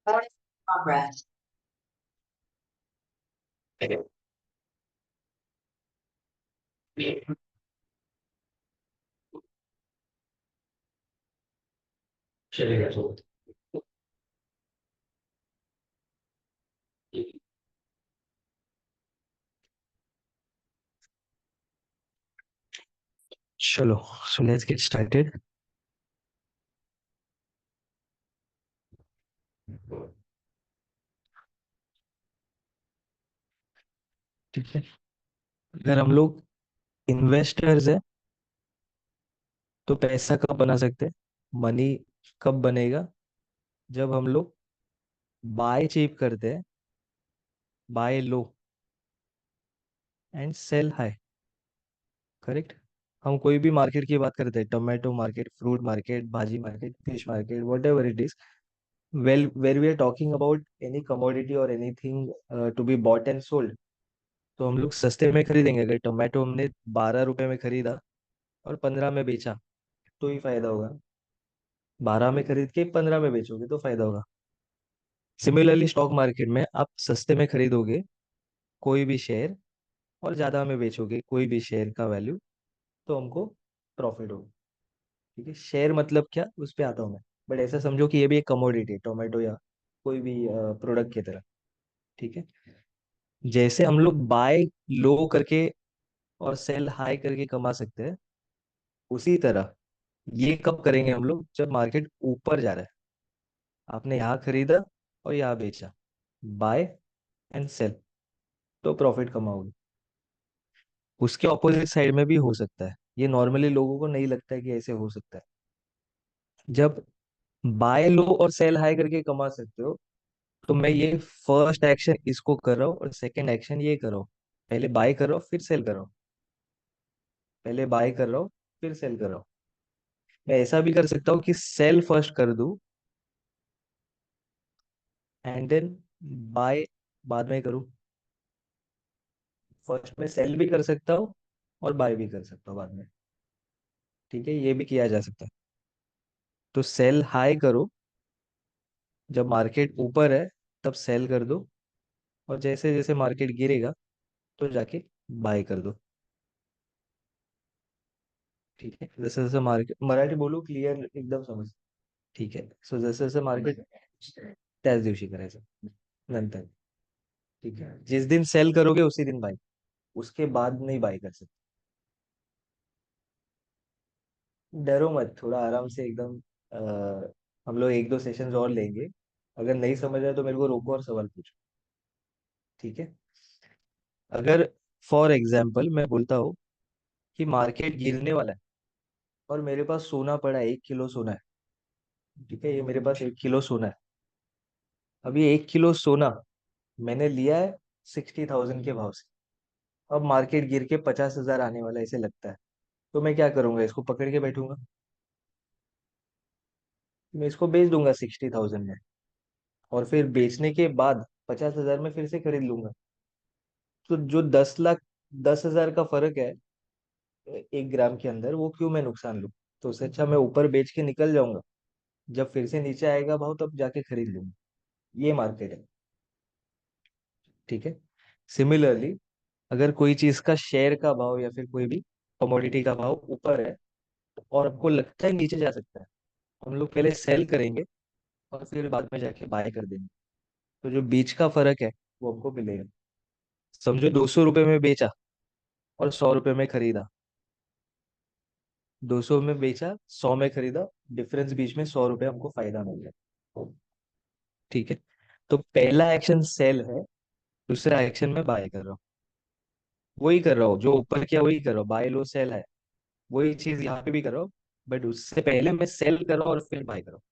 Progress. चलेगा तो। चलो, सो लेट्स गेट स्टार्टेड। ठीक है। अगर हम लोग इन्वेस्टर्स है तो पैसा कब बना सकते हैं? मनी कब बनेगा? जब हम लोग बाय चीप करते हैं, buy low and sell high. Correct. हम कोई भी मार्केट की बात करते हैं, टोमेटो मार्केट, फ्रूट मार्केट, भाजी market, fish market, whatever it is, well where we are talking about any commodity और anything to be bought and sold, तो हम लोग सस्ते में खरीदेंगे। अगर टोमेटो हमने 12 रुपए में खरीदा और 15 में बेचा तो ही फायदा होगा। 12 में खरीद के 15 में बेचोगे तो फायदा होगा। सिमिलरली स्टॉक मार्केट में आप सस्ते में खरीदोगे कोई भी शेयर और ज्यादा में बेचोगे कोई भी शेयर का वैल्यू, तो हमको प्रॉफिट होगा। ठीक है। शेयर मतलब क्या, उस पे आता हूँ मैं। बट ऐसा समझो कि ये भी एक कमोडिटी है, टोमेटो या कोई भी प्रोडक्ट की तरह। ठीक है। जैसे हम लोग बाय लो करके और सेल हाई करके कमा सकते हैं, उसी तरह ये कब करेंगे हम लोग? जब मार्केट ऊपर जा रहा है, आपने यहाँ खरीदा और यहाँ बेचा, बाय एंड सेल, तो प्रॉफिट कमाओगे। उसके ऑपोजिट साइड में भी हो सकता है, ये नॉर्मली लोगों को नहीं लगता है कि ऐसे हो सकता है। जब बाय लो और सेल हाई करके कमा सकते हो, तो मैं ये फर्स्ट एक्शन इसको कर रहा हूँ और सेकंड एक्शन ये कर रहा हूँ। पहले बाय कर रहा हूँ फिर सेल कर रहा हूँ, पहले बाय कर रहा हूँ फिर सेल कर रहा हूँ। मैं ऐसा भी कर सकता हूँ कि सेल फर्स्ट कर दूं एंड देन बाय बाद में करूँ। फर्स्ट में सेल भी कर सकता हूँ और बाय भी कर सकता हूँ बाद में। ठीक है, ये भी किया जा सकता है। तो सेल हाई करो, जब मार्केट ऊपर है तब सेल कर दो, और जैसे जैसे मार्केट गिरेगा तो जाके बाय कर दो। ठीक है। जैसे जैसे मार्केट, मराठी बोलू क्लियर एकदम समज? ठीक आहे. सो जसं जसं मार्केट, त्याच दिवशी करायचं, नंतर. ठीक है, जिस दिन सेल करोगे उसी दिन बाय, उसके बाद नहीं बाय कर सकते। डरो मत, थोड़ा आराम से एकदम। हम लोग एक दो सेशंस और लेंगे। अगर नहीं समझ आए तो मेरे को रोको और सवाल पूछो। ठीक है। अगर फॉर एग्जाम्पल मैं बोलता हूँ कि मार्केट गिरने वाला है और मेरे पास सोना पड़ा है, 1 किलो सोना है। ठीक है, ये मेरे पास 1 किलो सोना है। अभी 1 किलो सोना मैंने लिया है 60,000 के भाव से। अब मार्केट गिर के 50,000 आने वाला है, ऐसे लगता है। तो मैं क्या करूंगा? इसको पकड़ के बैठूंगा? मैं इसको बेच दूंगा 60,000 में, और फिर बेचने के बाद 50,000 में फिर से खरीद लूंगा। तो जो 10 लाख, 10,000 का फर्क है 1 ग्राम के अंदर, वो क्यों मैं नुकसान लूं? तो उससे अच्छा मैं ऊपर बेच के निकल जाऊंगा, जब फिर से नीचे आएगा भाव तब जाके खरीद लूंगा। ये मार्केट है। ठीक है। सिमिलरली, अगर कोई चीज का शेयर का भाव या फिर कोई भी कमोडिटी का भाव ऊपर है और आपको लगता है नीचे जा सकता है, हम लोग पहले सेल करेंगे और फिर बाद में जाके बाय कर देंगे। तो जो बीच का फर्क है वो हमको मिलेगा। समझो 200 रुपये में बेचा और 100 रुपये में खरीदा। 200 में बेचा, 100 में खरीदा, डिफरेंस बीच में 100 रुपये हमको फायदा मिल गया। ठीक है। तो पहला एक्शन सेल है, दूसरा एक्शन में बाय कर रहा हूँ। वही कर रहा हूँ जो ऊपर किया, वही कर रहा हूँ, बाय लो सेल है। वही चीज यहाँ पे भी कर रहा हूँ, बट उससे पहले मैं सेल कर रहा हूँ और फिर बाय कर रहा हूँ।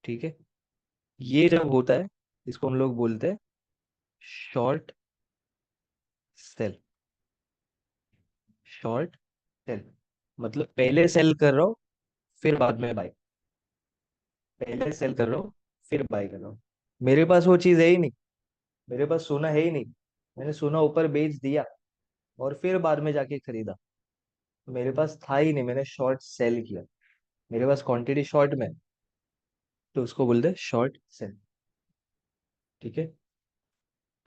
ठीक है। ये जब होता है, इसको हम लोग बोलते हैं शॉर्ट सेल। शॉर्ट सेल मतलब पहले सेल कर रहा हूँ फिर बाद में बाय, पहले सेल कर रहा हूँ फिर बाय कर रहा हूँ। मेरे पास वो चीज है ही नहीं, मेरे पास सोना है ही नहीं। मैंने सोना ऊपर बेच दिया और फिर बाद में जाके खरीदा, तो मेरे पास था ही नहीं, मैंने शॉर्ट सेल किया। मेरे पास क्वांटिटी शॉर्ट में है, तो उसको बोलते हैं शॉर्ट सेल। ठीक है।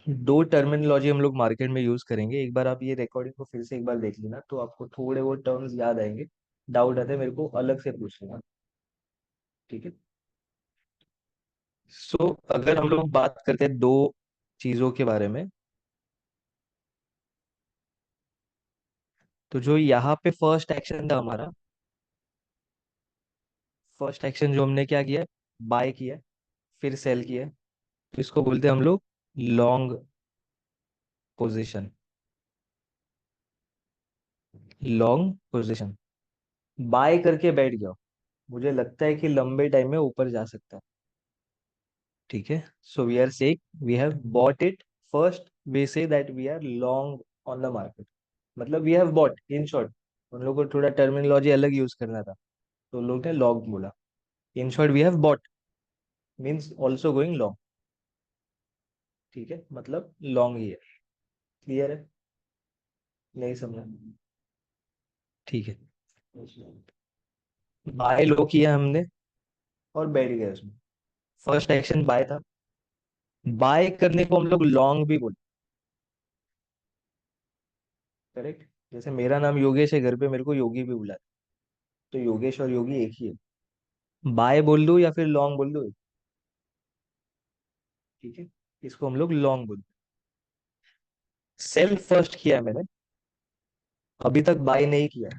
दो टर्मिनोलॉजी हम लोग मार्केट में यूज करेंगे, एक बार आप ये रिकॉर्डिंग को फिर से एक बार देख लेना तो आपको थोड़े वो टर्म्स याद आएंगे। डाउट आते मेरे को अलग से पूछ लेना। ठीक है। सो अगर हम लोग बात करते हैं दो चीजों के बारे में, तो जो यहाँ पे फर्स्ट एक्शन था हमारा, फर्स्ट एक्शन जो हमने क्या किया, बाय किया फिर सेल किया, तो इसको बोलते हैं हम लोग long position. Long position. Buy करके बैठ गया, मुझे लगता है कि लंबे टाइम में ऊपर जा सकता है। ठीक है। So we are saying we have bought it. First we say that we are long on the market, मतलब we have bought in short. उन लोगों को थोड़ा टर्मिनोलॉजी अलग यूज करना था, तो लोग ने लॉन्ग बोला। In short we have bought means also going long. ठीक है, मतलब लॉन्ग ही है। क्लियर है? नहीं समझा? ठीक है। बाय लो किया हमने और बैठ गए उसमें। फर्स्ट एक्शन बाय था। बाय करने को हम लोग लॉन्ग भी बोलते। करेक्ट। जैसे मेरा नाम योगेश है, घर पे मेरे को योगी भी बुलाते, तो योगेश और योगी एक ही है। बाय बोल दूं या फिर लॉन्ग बोल दूं? ठीक है, इसको हम लोग लॉन्ग बोलते हैं। सेल फर्स्ट किया है मैंने, अभी तक बाय नहीं किया।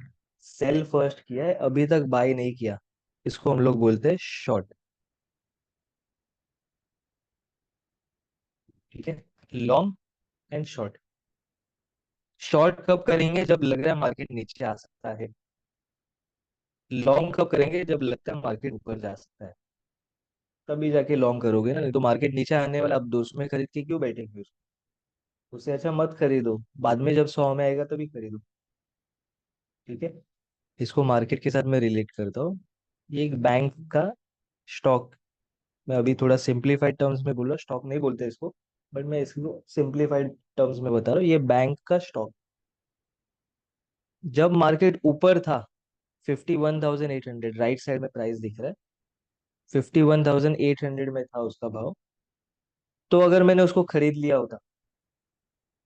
सेल फर्स्ट किया है, अभी तक बाय नहीं किया, इसको हम लोग बोलते हैं शॉर्ट। ठीक है। Long and short. शॉर्ट कब करेंगे? जब लग रहा है मार्केट नीचे आ सकता है। लॉन्ग कब करेंगे? जब लगता है मार्केट ऊपर जा सकता है, तभी जाके लॉन्ग करोगे ना। नहीं तो मार्केट नीचे आने वाला, अब 200 में खरीद के क्यों बैठेंगे उसको? उससे अच्छा मत खरीदो, बाद में जब 100 में आएगा तभी खरीदो। ठीक है। इसको मार्केट के साथ मैं रिलेट करता हूँ। ये एक बैंक का स्टॉक, मैं अभी थोड़ा सिंप्लीफाइड टर्म्स में बोल रहा हूँ, स्टॉक नहीं बोलते इसको, बट मैं इसको सिंप्लीफाइड टर्म्स में बता रहा हूँ। ये बैंक का स्टॉक जब मार्केट ऊपर था 51,800, राइट साइड में प्राइस दिख रहा है, 51,800 में था उसका भाव। तो अगर मैंने उसको खरीद लिया होता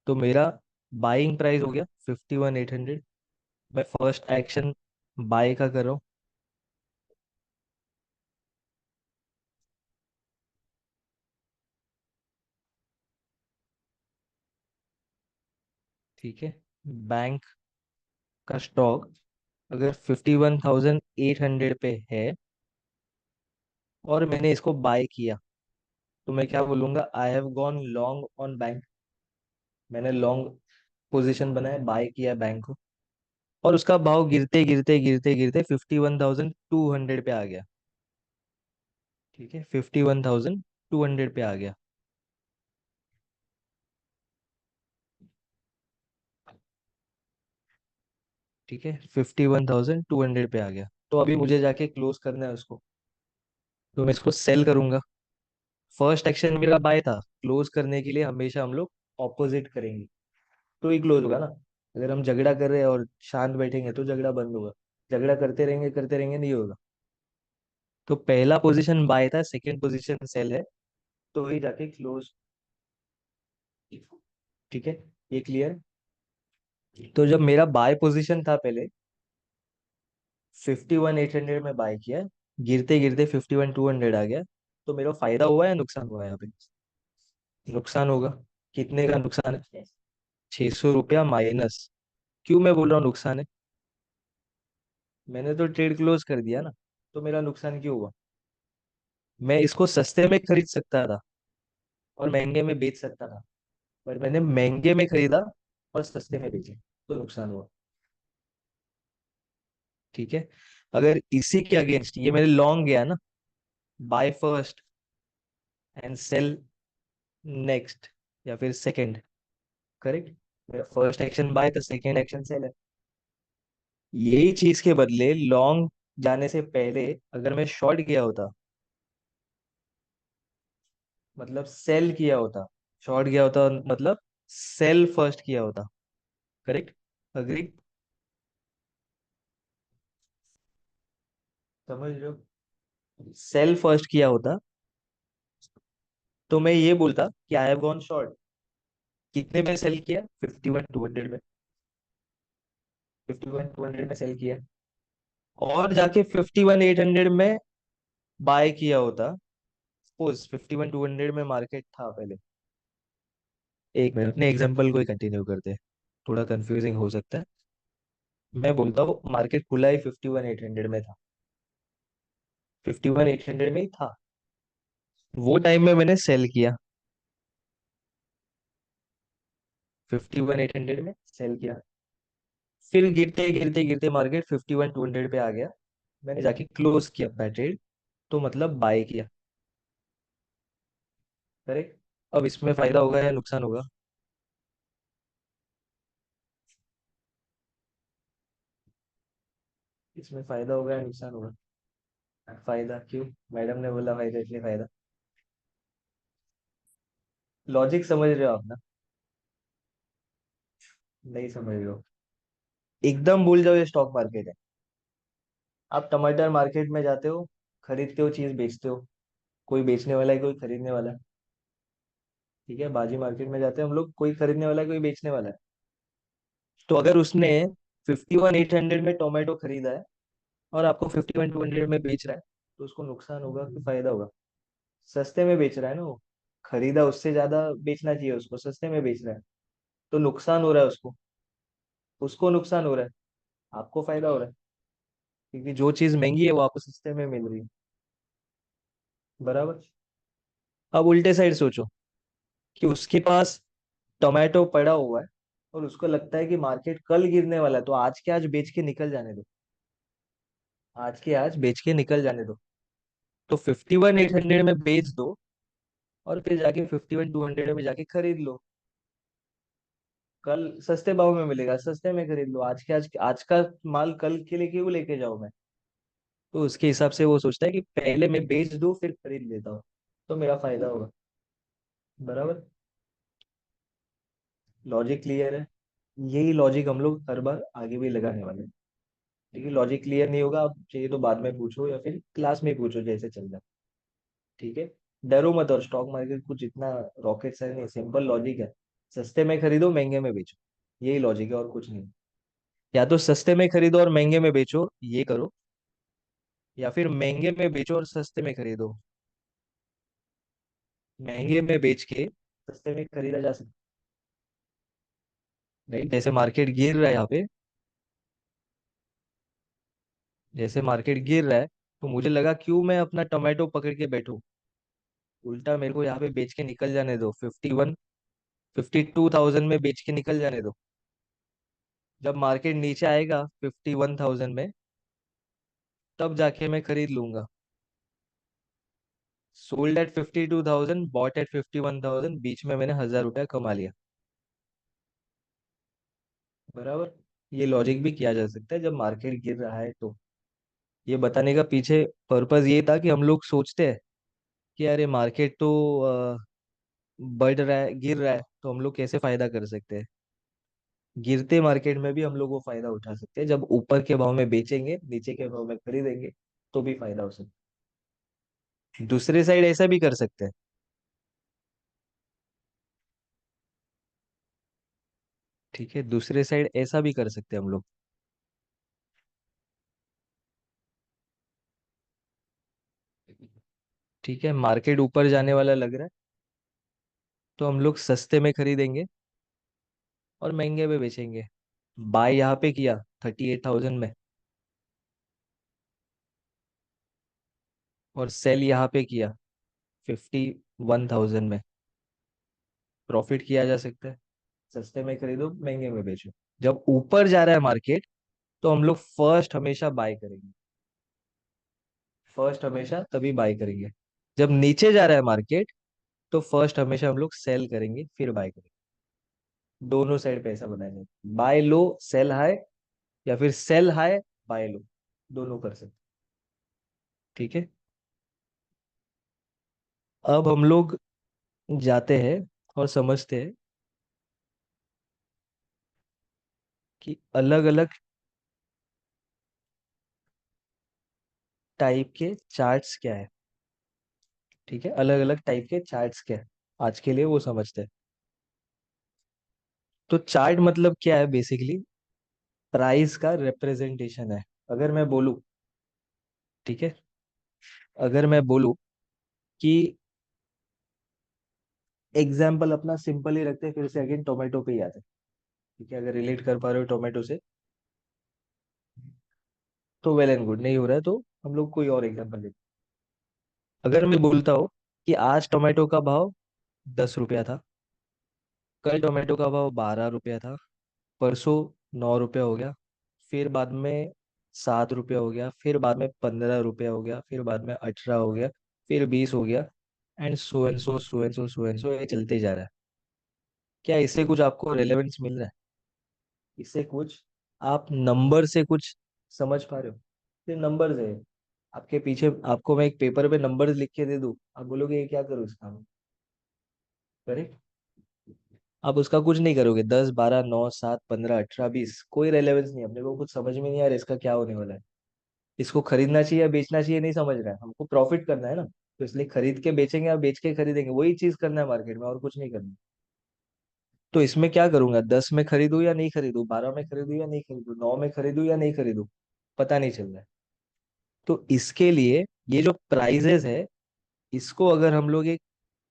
तो मेरा बाइंग प्राइस हो गया 51,800। मैं फर्स्ट एक्शन बाय का कर रहा हूँ। ठीक है। बैंक का स्टॉक अगर 51,800 पे है और मैंने इसको बाय किया, तो मैं क्या बोलूंगा? I have gone long on bank. मैंने लॉन्ग पोजीशन बनाया, बाय किया बैंक को, और उसका भाव गिरते गिरते गिरते गिरते 51,200 पे आ गया। ठीक है, 51,200 पे आ गया। ठीक है, 51,200 पे आ गया, तो अभी मुझे जाके क्लोज करना है उसको, तो मैं इसको सेल करूंगा। फर्स्ट एक्शन मेरा बाय था, क्लोज करने के लिए हमेशा हम लोग ऑपोजिट करेंगे, तो ही क्लोज होगा ना। अगर हम झगड़ा कर रहे हैं और शांत बैठेंगे तो झगड़ा बंद होगा। झगड़ा करते रहेंगे नहीं होगा। तो पहला पोजीशन बाय था, सेकंड पोजीशन सेल है, तो ही जाके क्लोज। ठीक है, ये क्लियर? तो जब मेरा बाय पोजीशन था पहले, 51,800 में बाय किया, गिरते गिरते 51,200 आ गया, तो मेरा फायदा हुआ या नुकसान हुआ यहाँ पे? नुकसान होगा। कितने का नुकसान है? 600 रुपया माइनस। क्यों मैं बोल रहा हूँ नुकसान है? मैंने तो ट्रेड क्लोज कर दिया ना, तो मेरा नुकसान क्यों हुआ? मैं इसको सस्ते में खरीद सकता था और महंगे में बेच सकता था, पर मैंने महंगे में खरीदा और सस्ते में बेचा, तो नुकसान हुआ। ठीक है। अगर इसी के अगेंस्ट ये मेरे लॉन्ग गया ना, buy first and sell next, या फिर सेकंड। करेक्ट। मेरा फर्स्ट एक्शन बाय था, सेकंड एक्शन सेल है। यही चीज के बदले लॉन्ग जाने से पहले अगर मैं शॉर्ट किया होता, मतलब सेल किया होता, शॉर्ट किया होता मतलब सेल फर्स्ट किया होता। करेक्ट। अग्री? समझ रहे हो? सेल फर्स्ट किया होता तो मैं ये बोलता कि आई हैव गॉन शॉर्ट। कितने में सेल किया? 51,200 में। 51,200 में सेल किया, और जाके 51,800 में बाय किया होता। सपोज 51,200 में मार्केट था पहले। एक मिनट, अपने एग्जांपल को ही कंटिन्यू करते हैं, थोड़ा कंफ्यूजिंग हो सकता है। मैं बोलता हूँ मार्केट खुला ही 51,800 में था, 51,800 में ही था। वो टाइम में मैंने सेल किया, 51,800 में सेल किया। फिर गिरते गिरते गिरते मार्केट 51,200 पे आ गया, मैंने जाके क्लोज किया अपना ट्रेड, तो मतलब बाय किया। करेक्ट। अब इसमें फायदा होगा या नुकसान होगा? इसमें फायदा होगा या नुकसान होगा? फायदा क्यों? मैडम ने बोला फायदा, इसलिए फायदा। लॉजिक समझ रहे हो आप ना? नहीं समझ रहे हो? एकदम भूल जाओ ये स्टॉक मार्केट है। आप टमाटर मार्केट में जाते हो, खरीदते हो, चीज बेचते हो, कोई बेचने वाला है, कोई खरीदने वाला है। ठीक है, भाजी मार्केट में जाते हैं हम लोग, कोई खरीदने वाला है, कोई बेचने वाला है। तो अगर उसने 51,800 में टोमेटो खरीदा है और आपको 51,200 में बेच रहा है, तो उसको नुकसान होगा कि फायदा होगा? सस्ते में बेच रहा है ना वो, खरीदा उससे ज्यादा बेचना चाहिए उसको, सस्ते में बेच रहा है, तो नुकसान हो रहा है उसको। उसको नुकसान हो रहा है, आपको फायदा हो रहा है, क्योंकि जो चीज महंगी है वो आपको सस्ते में मिल रही है। बराबर। अब उल्टे साइड सोचो कि उसके पास टोमेटो पड़ा हुआ है और उसको लगता है कि मार्केट कल गिरने वाला है, तो आज के आज बेच के निकल जाने दो, आज के आज बेच के निकल जाने दो। तो 51,800 में बेच दो, और फिर जाके 51,200 में जाके खरीद लो। कल सस्ते भाव में मिलेगा, सस्ते में खरीद लो। आज के आज, आज का माल कल के लिए क्यों लेके जाऊं मैं? तो उसके हिसाब से वो सोचता है कि पहले मैं बेच दूं फिर खरीद लेता हूँ, तो मेरा फायदा होगा। बराबर। लॉजिक क्लियर है? यही लॉजिक हम लोग हर बार आगे भी लगाने वाले हैं। लेकिन लॉजिक क्लियर नहीं होगा, आप चाहिए तो बाद में पूछो या फिर क्लास में पूछो, जैसे चल जाए। ठीक है। डरो मत, और स्टॉक मार्केट कुछ इतना रॉकेट साइंस नहीं, सिंपल लॉजिक है। सस्ते में खरीदो, महंगे में बेचो, यही लॉजिक है और कुछ नहीं। या तो सस्ते में खरीदो और महंगे में बेचो, ये करो, या फिर महंगे में बेचो और सस्ते में खरीदो। महंगे में बेच के सस्ते में खरीदा जा सकता है। नहीं, जैसे मार्केट गिर रहा है यहाँ पे, जैसे मार्केट गिर रहा है, तो मुझे लगा क्यों मैं अपना टोमेटो पकड़ के बैठूं, उल्टा मेरे को यहाँ पे बेच के निकल जाने दो, 52,000 में बेच के निकल जाने दो। जब मार्केट नीचे आएगा 51,000 में, तब जाके मैं खरीद लूंगा। सोल्ड एट 52,000, बॉट एट 51,000, बीच में मैंने 1,000 रुपया कमा लिया। बराबर। ये लॉजिक भी किया जा सकता है जब मार्केट गिर रहा है तो। ये बताने का पीछे पर्पस ये था कि हम लोग सोचते हैं कि अरे मार्केट तो बढ़ रहा है, गिर रहा है, तो हम लोग कैसे फायदा कर सकते हैं। गिरते मार्केट में भी हम लोग वो फायदा उठा सकते हैं, जब ऊपर के भाव में बेचेंगे, नीचे के भाव में खरीदेंगे, तो भी फायदा हो सकता है। दूसरे साइड ऐसा भी कर सकते हैं। ठीक है, दूसरे साइड ऐसा भी कर सकते हैं हम लोग। ठीक है, मार्केट ऊपर जाने वाला लग रहा है, तो हम लोग सस्ते में खरीदेंगे और महंगे में बेचेंगे। बाय यहाँ पे किया 38,000 में, और सेल यहाँ पे किया 51,000 में। प्रॉफिट किया जा सकता है। सस्ते में खरीदो, महंगे में बेचो। जब ऊपर जा रहा है मार्केट, तो हम लोग फर्स्ट हमेशा बाय करेंगे, फर्स्ट हमेशा तभी बाय करेंगे। जब नीचे जा रहा है मार्केट, तो फर्स्ट हमेशा हम लोग सेल करेंगे फिर बाय करेंगे। दोनों साइड पैसा बनाएंगे, बाय लो सेल हाई, या फिर सेल हाई बाय लो, दोनों कर सकते। ठीक है। अब हम लोग जाते हैं और समझते हैं कि अलग अलग टाइप के चार्ट्स क्या है, ठीक है, अलग अलग टाइप के चार्ट्स क्या है, आज के लिए वो समझते हैं। तो चार्ट मतलब क्या है बेसिकली, प्राइस का रिप्रेजेंटेशन है। अगर मैं बोलूं, ठीक है, अगर मैं बोलूं कि एग्जाम्पल अपना सिंपल ही रखते हैं, फिर से अगेन टोमेटो पे ही आते हैं, ठीक है, अगर रिलेट कर पा रहे हो टोमेटो से तो वेल एंड गुड, नहीं हो रहा है तो हम लोग कोई और एग्जाम्पल लेते हैं। अगर मैं बोलता हूँ कि आज टोमेटो का भाव 10 रुपया था, कल टोमेटो का भाव 12 रुपया था, परसों 9 रुपया हो गया, फिर बाद में 7 रुपया हो गया, फिर बाद में 15 रुपया हो गया, फिर बाद में 18 हो गया, फिर 20 हो गया, and so and so so and so so and so, ये चलते जा रहा है। क्या इससे कुछ आपको रेलेवेंस मिल रहा है? इससे कुछ आप नंबर से कुछ समझ पा रहे हो? सिर्फ नंबर्स है आपके पीछे, आपको मैं एक पेपर पे नंबर्स लिख के दे दूं, आप बोलोगे ये क्या करूँ इसका, करेक्ट? आप उसका कुछ नहीं करोगे, 10 12 9 7 15 18 20, कोई रेलेवेंस नहीं, अपने को कुछ समझ में नहीं आ रहा इसका क्या होने वाला है, इसको खरीदना चाहिए या बेचना चाहिए नहीं समझ रहा है, हमको प्रॉफिट करना है ना, तो इसलिए खरीद के बेचेंगे या बेच के खरीदेंगे, वही चीज करना है मार्केट में, और कुछ नहीं करना। तो इसमें क्या करूंगा, 10 में खरीदूं या नहीं खरीदूं, 12 में खरीदूं या नहीं खरीदूं, 9 में खरीदूं या नहीं खरीदूं, पता नहीं चल रहा है। तो इसके लिए ये जो प्राइजेस है, इसको अगर हम लोग एक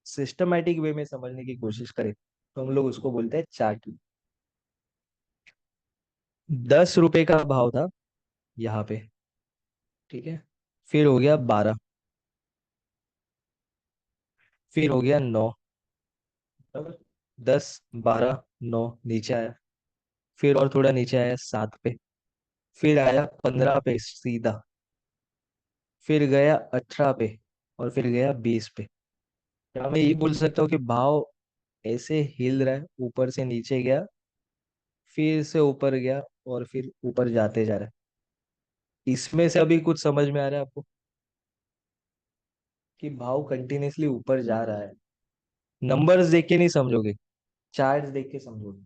सिस्टमेटिक वे में समझने की कोशिश करें तो हम लोग उसको बोलते हैं चार्ट। 10 रुपए का भाव था यहाँ पे, ठीक है, फिर हो गया 12, फिर हो गया 9, 10 12 9, नीचे आया, फिर और थोड़ा नीचे आया 7 पे, फिर आया 15 पे सीधा, फिर गया 18 पे, और फिर गया 20 पे। क्या मैं ये बोल सकता हूँ कि भाव ऐसे हिल रहा है, ऊपर से नीचे गया, फिर से ऊपर गया, और फिर ऊपर जाते जा रहा है? इसमें से अभी कुछ समझ में आ रहा है आपको कि भाव कंटिन्यूअसली ऊपर जा रहा है? नंबर्स देख के नहीं समझोगे, चार्ट्स देख के समझोगे,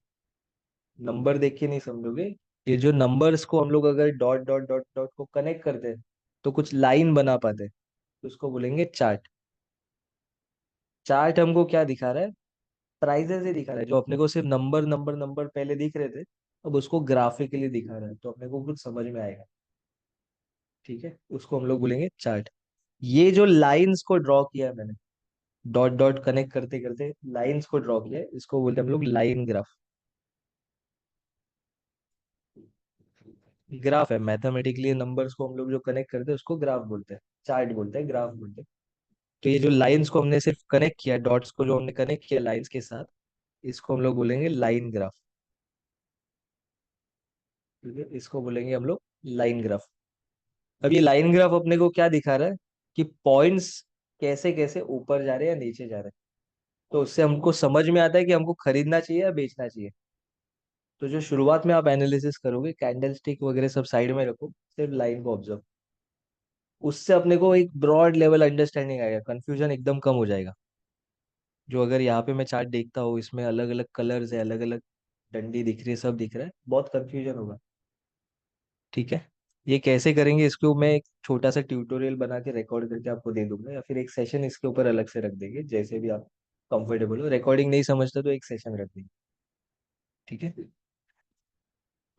नंबर देख के नहीं समझोगे। ये जो नंबर्स को हम लोग अगर डॉट डॉट डॉट डॉट को कनेक्ट करते हैं तो कुछ लाइन बना पाते हैं, तो उसको बोलेंगे चार्ट। चार्ट हमको क्या दिखा रहा है, प्राइजेस ही दिखा रहा है, जो अपने को सिर्फ नंबर नंबर नंबर पहले दिख रहे थे, अब उसको ग्राफिकली दिखा रहा है, तो अपने को कुछ समझ में आएगा, ठीक है, उसको हम लोग बोलेंगे चार्ट। ये जो लाइंस को ड्रॉ किया है मैंने, डॉट डॉट कनेक्ट करते करते लाइंस को ड्रॉ किया है, इसको बोलते हैं हम लोग लाइन ग्राफ। ग्राफ है, मैथमेटिकली नंबर्स को हम लोग जो कनेक्ट करते हैं उसको ग्राफ बोलते हैं, चार्ट बोलते हैं, ग्राफ बोलते हैं। तो ये जो लाइंस को हमने सिर्फ कनेक्ट किया, डॉट्स को जो हमने कनेक्ट किया लाइंस के साथ, इसको हम लोग बोलेंगे लाइन ग्राफ, ठीक है, इसको बोलेंगे हम लोग लाइन ग्राफ। अब ये लाइन ग्राफ अपने को क्या दिखा रहा है कि पॉइंट्स कैसे कैसे ऊपर जा रहे हैं या नीचे जा रहे हैं, तो उससे हमको समझ में आता है कि हमको खरीदना चाहिए या बेचना चाहिए। तो जो शुरुआत में आप एनालिसिस करोगे, कैंडल स्टिक वगैरह सब साइड में रखो, सिर्फ लाइन को ऑब्जर्व, उससे अपने को एक ब्रॉड लेवल अंडरस्टैंडिंग आएगा, कंफ्यूजन एकदम कम हो जाएगा। जो अगर यहाँ पे मैं चार्ट देखता हूँ, इसमें अलग अलग कलर्स है, अलग अलग डंडी दिख रही है, सब दिख रहा है, बहुत कंफ्यूजन होगा, ठीक है। ये कैसे करेंगे, इसको मैं एक छोटा सा ट्यूटोरियल बना के रिकॉर्ड करके आपको दे दूंगा, या फिर एक सेशन इसके ऊपर अलग से रख देंगे, जैसे भी आप कंफर्टेबल हो, रिकॉर्डिंग नहीं समझते तो एक सेशन रख देंगे, ठीक है।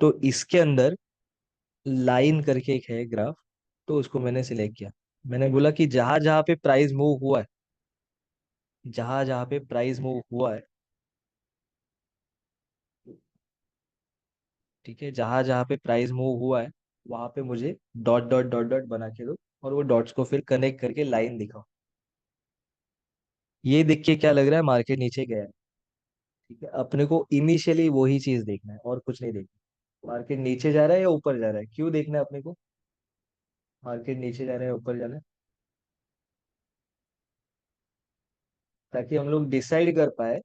तो इसके अंदर लाइन करके एक है ग्राफ, तो उसको मैंने सिलेक्ट किया, मैंने बोला कि जहां जहां पे प्राइस मूव हुआ है, जहां जहां पे प्राइस मूव हुआ है, ठीक है, जहां जहां पे प्राइस मूव हुआ है वहां पे मुझे डॉट डॉट डॉट डॉट बना के दो, और वो डॉट्स को फिर कनेक्ट करके लाइन दिखाओ। ये देख के क्या लग रहा है, मार्केट नीचे गया है, ठीक है, अपने को इनिशियली वही चीज देखना है और कुछ नहीं देखना, मार्केट नीचे जा रहा है या ऊपर जा रहा है, क्यों देखना है अपने को, मार्केट नीचे जा रहा है या ऊपर जा रहा है, ताकि हम लोग डिसाइड कर पाए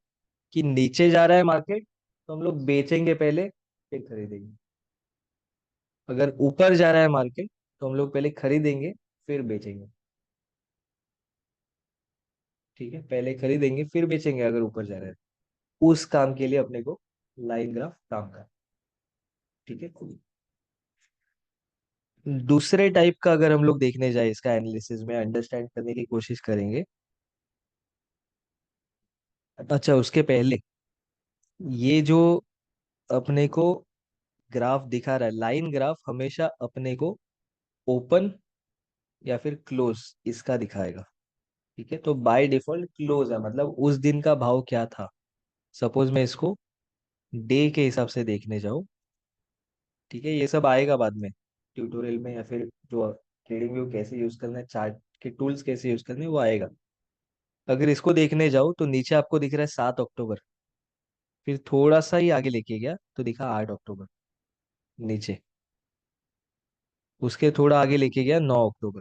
कि नीचे जा रहा है मार्केट तो हम लोग बेचेंगे पहले, फिर खरीदेंगे, अगर ऊपर जा रहा है मार्केट तो हम लोग पहले खरीदेंगे फिर बेचेंगे, ठीक है, पहले खरीदेंगे फिर बेचेंगे अगर ऊपर जा रहा है। उस काम के लिए अपने को लाइन ग्राफ काम का, ठीक है। दूसरे टाइप का अगर हम लोग देखने जाए इसका एनालिसिस में अंडरस्टैंड करने की कोशिश करेंगे। अच्छा, उसके पहले ये जो अपने को ग्राफ दिखा रहा है, लाइन ग्राफ हमेशा अपने को ओपन या फिर क्लोज इसका दिखाएगा। ठीक है, तो बाय डिफॉल्ट क्लोज है, मतलब उस दिन का भाव क्या था। सपोज मैं इसको डे के हिसाब से देखने जाऊं। ठीक है, ये सब आएगा बाद में ट्यूटोरियल में, या फिर जो ट्रेडिंग व्यू कैसे यूज करना है, चार्ट के टूल्स कैसे यूज करने हैं, वो आएगा। अगर इसको देखने जाओ तो नीचे आपको दिख रहा है 7 अक्टूबर, फिर थोड़ा सा ही आगे लेके गया तो दिखा 8 अक्टूबर नीचे, उसके थोड़ा आगे लेके गया 9 अक्टूबर।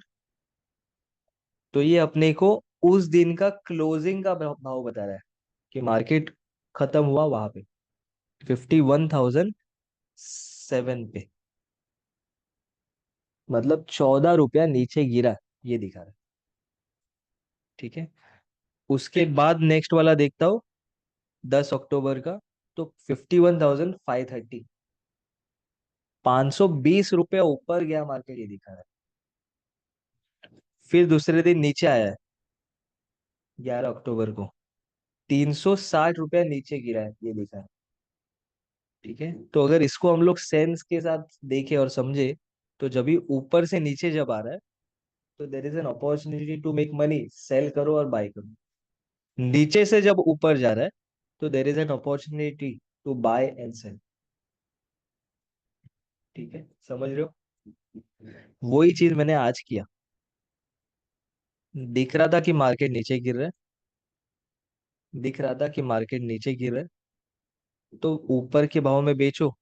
तो ये अपने को उस दिन का क्लोजिंग का भाव बता रहा है कि मार्केट खत्म हुआ वहां पे 51,007 पे, मतलब 14 रुपया नीचे गिरा, ये दिखा रहा है। ठीक है, उसके बाद नेक्स्ट वाला देखता हूँ 10 अक्टूबर का, तो 51,530, 520 रुपया ऊपर गया मार्केट, ये दिखा रहा है। फिर दूसरे दिन नीचे आया है 11 अक्टूबर को, 360 रुपया नीचे गिरा है, ये दिखा है। ठीक है, तो अगर इसको हम लोग सेंस के साथ देखें और समझे, तो जब भी ऊपर से नीचे जब आ रहा है तो there is an opportunity to make money, sell करो और बाय करो। नीचे से जब ऊपर जा रहा है तो there is an opportunity to buy and sell. ठीक है, समझ रहे हो? वही चीज मैंने आज किया। दिख रहा था कि मार्केट नीचे गिर रहा है, दिख रहा था कि मार्केट नीचे गिर रहा है, तो ऊपर के भाव में बेचो।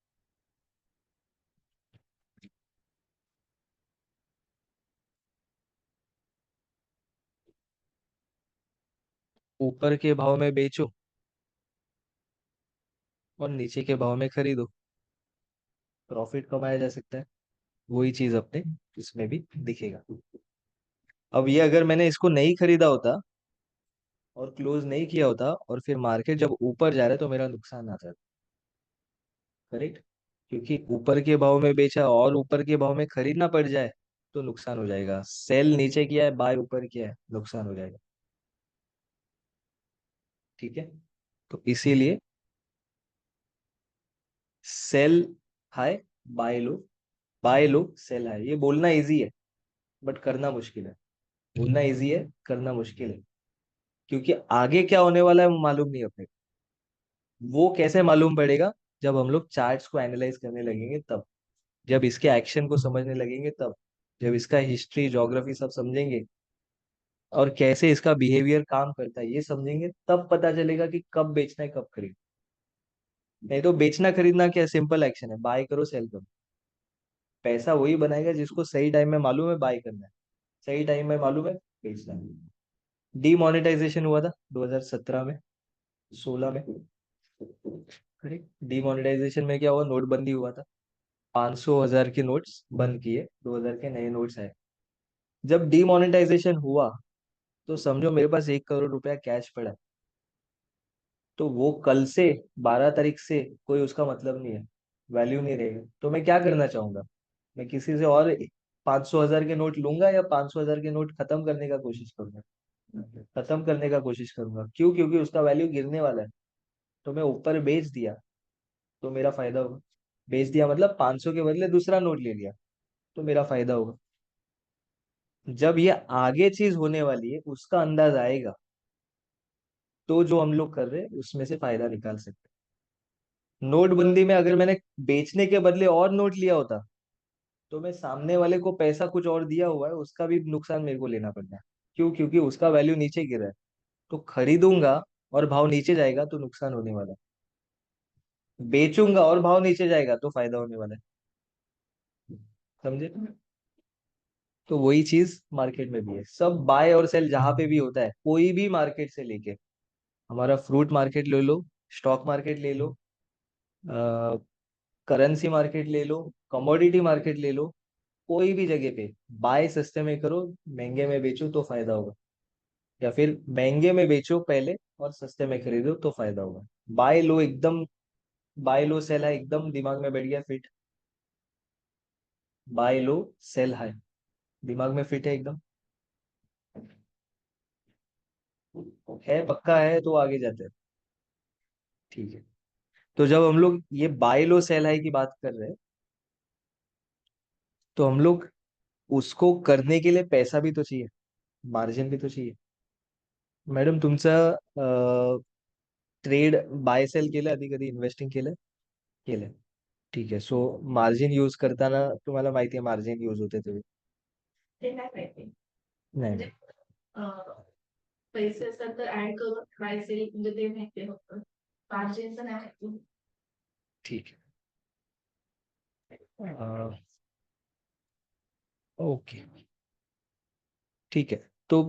ऊपर के भाव में बेचो और नीचे के भाव में खरीदो, प्रॉफिट कमाया जा सकता है। वही चीज अपने इसमें भी दिखेगा। अब ये अगर मैंने इसको नहीं खरीदा होता और क्लोज नहीं किया होता और फिर मार्केट जब ऊपर जा रहा है तो मेरा नुकसान आता है। करेक्ट, क्योंकि ऊपर के भाव में बेचा और ऊपर के भाव में खरीदना पड़ जाए तो नुकसान हो जाएगा। सेल नीचे किया है, बाय ऊपर किया है, नुकसान हो जाएगा। ठीक है, तो इसीलिए सेल हाई, बाय लो, बाय लो, सेल हाई, ये बोलना इजी है बट करना मुश्किल है। बोलना इजी है, करना मुश्किल है, क्योंकि आगे क्या होने वाला है वो मालूम नहीं अपने को। वो कैसे मालूम पड़ेगा? जब हम लोग चार्ट्स को एनालाइज करने लगेंगे तब, जब इसके एक्शन को समझने लगेंगे तब, जब इसका हिस्ट्री ज्योग्राफी सब समझेंगे और कैसे इसका बिहेवियर काम करता है ये समझेंगे, तब पता चलेगा कि कब बेचना है कब खरीदना। नहीं तो बेचना खरीदना क्या सिंपल एक्शन है, बाय करो सेल करो। पैसा वही बनाएगा जिसको सही टाइम में मालूम है बाय करना है, सही टाइम में मालूम है बेचना है। डीमोनेटाइजेशन हुआ था 2017 में, 16 में। करेक्ट, डीमोनेटाइजेशन में क्या हुआ, नोटबंदी हुआ था, 500 1000 के नोट्स बंद किए, 2000 के नए नोट्स आए। जब डीमोनेटाइजेशन हुआ तो समझो मेरे पास 1 करोड़ रुपया कैश पड़ा है, तो वो कल से 12 तारीख से कोई उसका मतलब नहीं है, वैल्यू नहीं रहेगा। तो मैं क्या करना चाहूंगा, मैं किसी से और 500 1000 के नोट लूंगा या 500 1000 के नोट खत्म करने का कोशिश करूंगा? खत्म करने का कोशिश करूंगा। क्यों? क्योंकि उसका वैल्यू गिरने वाला है। तो मैं ऊपर बेच दिया तो मेरा फायदा होगा। बेच दिया मतलब 500 के बदले दूसरा नोट ले लिया तो मेरा फायदा होगा। जब ये आगे चीज होने वाली है उसका अंदाज आएगा, तो जो हम लोग कर रहे हैं उसमें से फायदा निकाल सकते हैं। नोटबंदी में अगर मैंने बेचने के बदले और नोट लिया होता तो मैं सामने वाले को पैसा कुछ और दिया हुआ है उसका भी नुकसान मेरे को लेना पड़ता है। क्यों? क्योंकि उसका वैल्यू नीचे गिरा है। तो खरीदूंगा और भाव नीचे जाएगा तो नुकसान होने वाला है, बेचूंगा और भाव नीचे जाएगा तो फायदा होने वाला है। समझे? तो वही चीज मार्केट में भी है। सब बाय और सेल जहां पे भी होता है, कोई भी मार्केट से लेके, हमारा फ्रूट मार्केट ले लो, स्टॉक मार्केट ले लो, करेंसी मार्केट ले लो, कमोडिटी मार्केट ले लो, कोई भी जगह पे बाय सस्ते में करो, महंगे में बेचो तो फायदा होगा। या फिर महंगे में बेचो पहले और सस्ते में खरीदो तो फायदा होगा। बाय लो एकदम, बाय लो सेल है एकदम दिमाग में बैठ गया फिट। बाय लो सेल हाई। दिमाग में फिट है एकदम? है, पक्का है तो आगे जाते हैं। ठीक है। तो जब हम लोग ये बाय लो सेल हाई की बात कर रहे हैं, तो हम लोग उसको करने के लिए पैसा भी तो चाहिए, मार्जिन भी तो चाहिए। मॅडम तुमचं ट्रेड बाय सेल केलं आधी, कधी इन्व्हेस्टिंग केलं? केलं. ठीक आहे. सो मार्जिन यूज करताना तुम्हाला माहिती आहे मार्जिन यूज होते तुम्ही? ते नाही माहिती. नाही म्हणजे नाही. पैसे असतात तर ऍड करून राहायचे म्हणजे ते माहिती फक्त. मार्जिनचं नाही माहिती. ठीक है. ओके. ठीक है. तो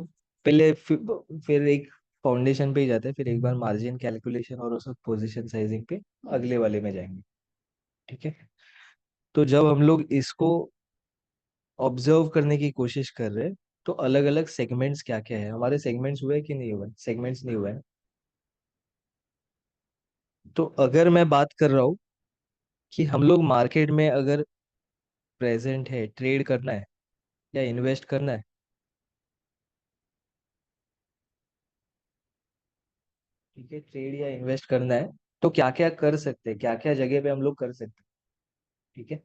पहले फिर एक फाउंडेशन पे ही जाते हैं, फिर एक बार मार्जिन कैलकुलेशन और उस पोजीशन साइजिंग पे अगले वाले में जाएंगे. ठीक है. तो जब हम लोग इसको ऑब्जर्व करने की कोशिश कर रहे हैं, तो अलग अलग सेगमेंट्स क्या क्या है, हमारे सेगमेंट्स हुए कि नहीं हुए? सेगमेंट्स नहीं हुए हैं. तो अगर मैं बात कर रहा हूँ कि हम लोग मार्केट में अगर प्रेजेंट है, ट्रेड करना है या इन्वेस्ट करना है. ठीक है, ट्रेड या इन्वेस्ट करना है, तो क्या क्या कर सकते हैं, क्या क्या जगह पे हम लोग कर सकते हैं. ठीक है.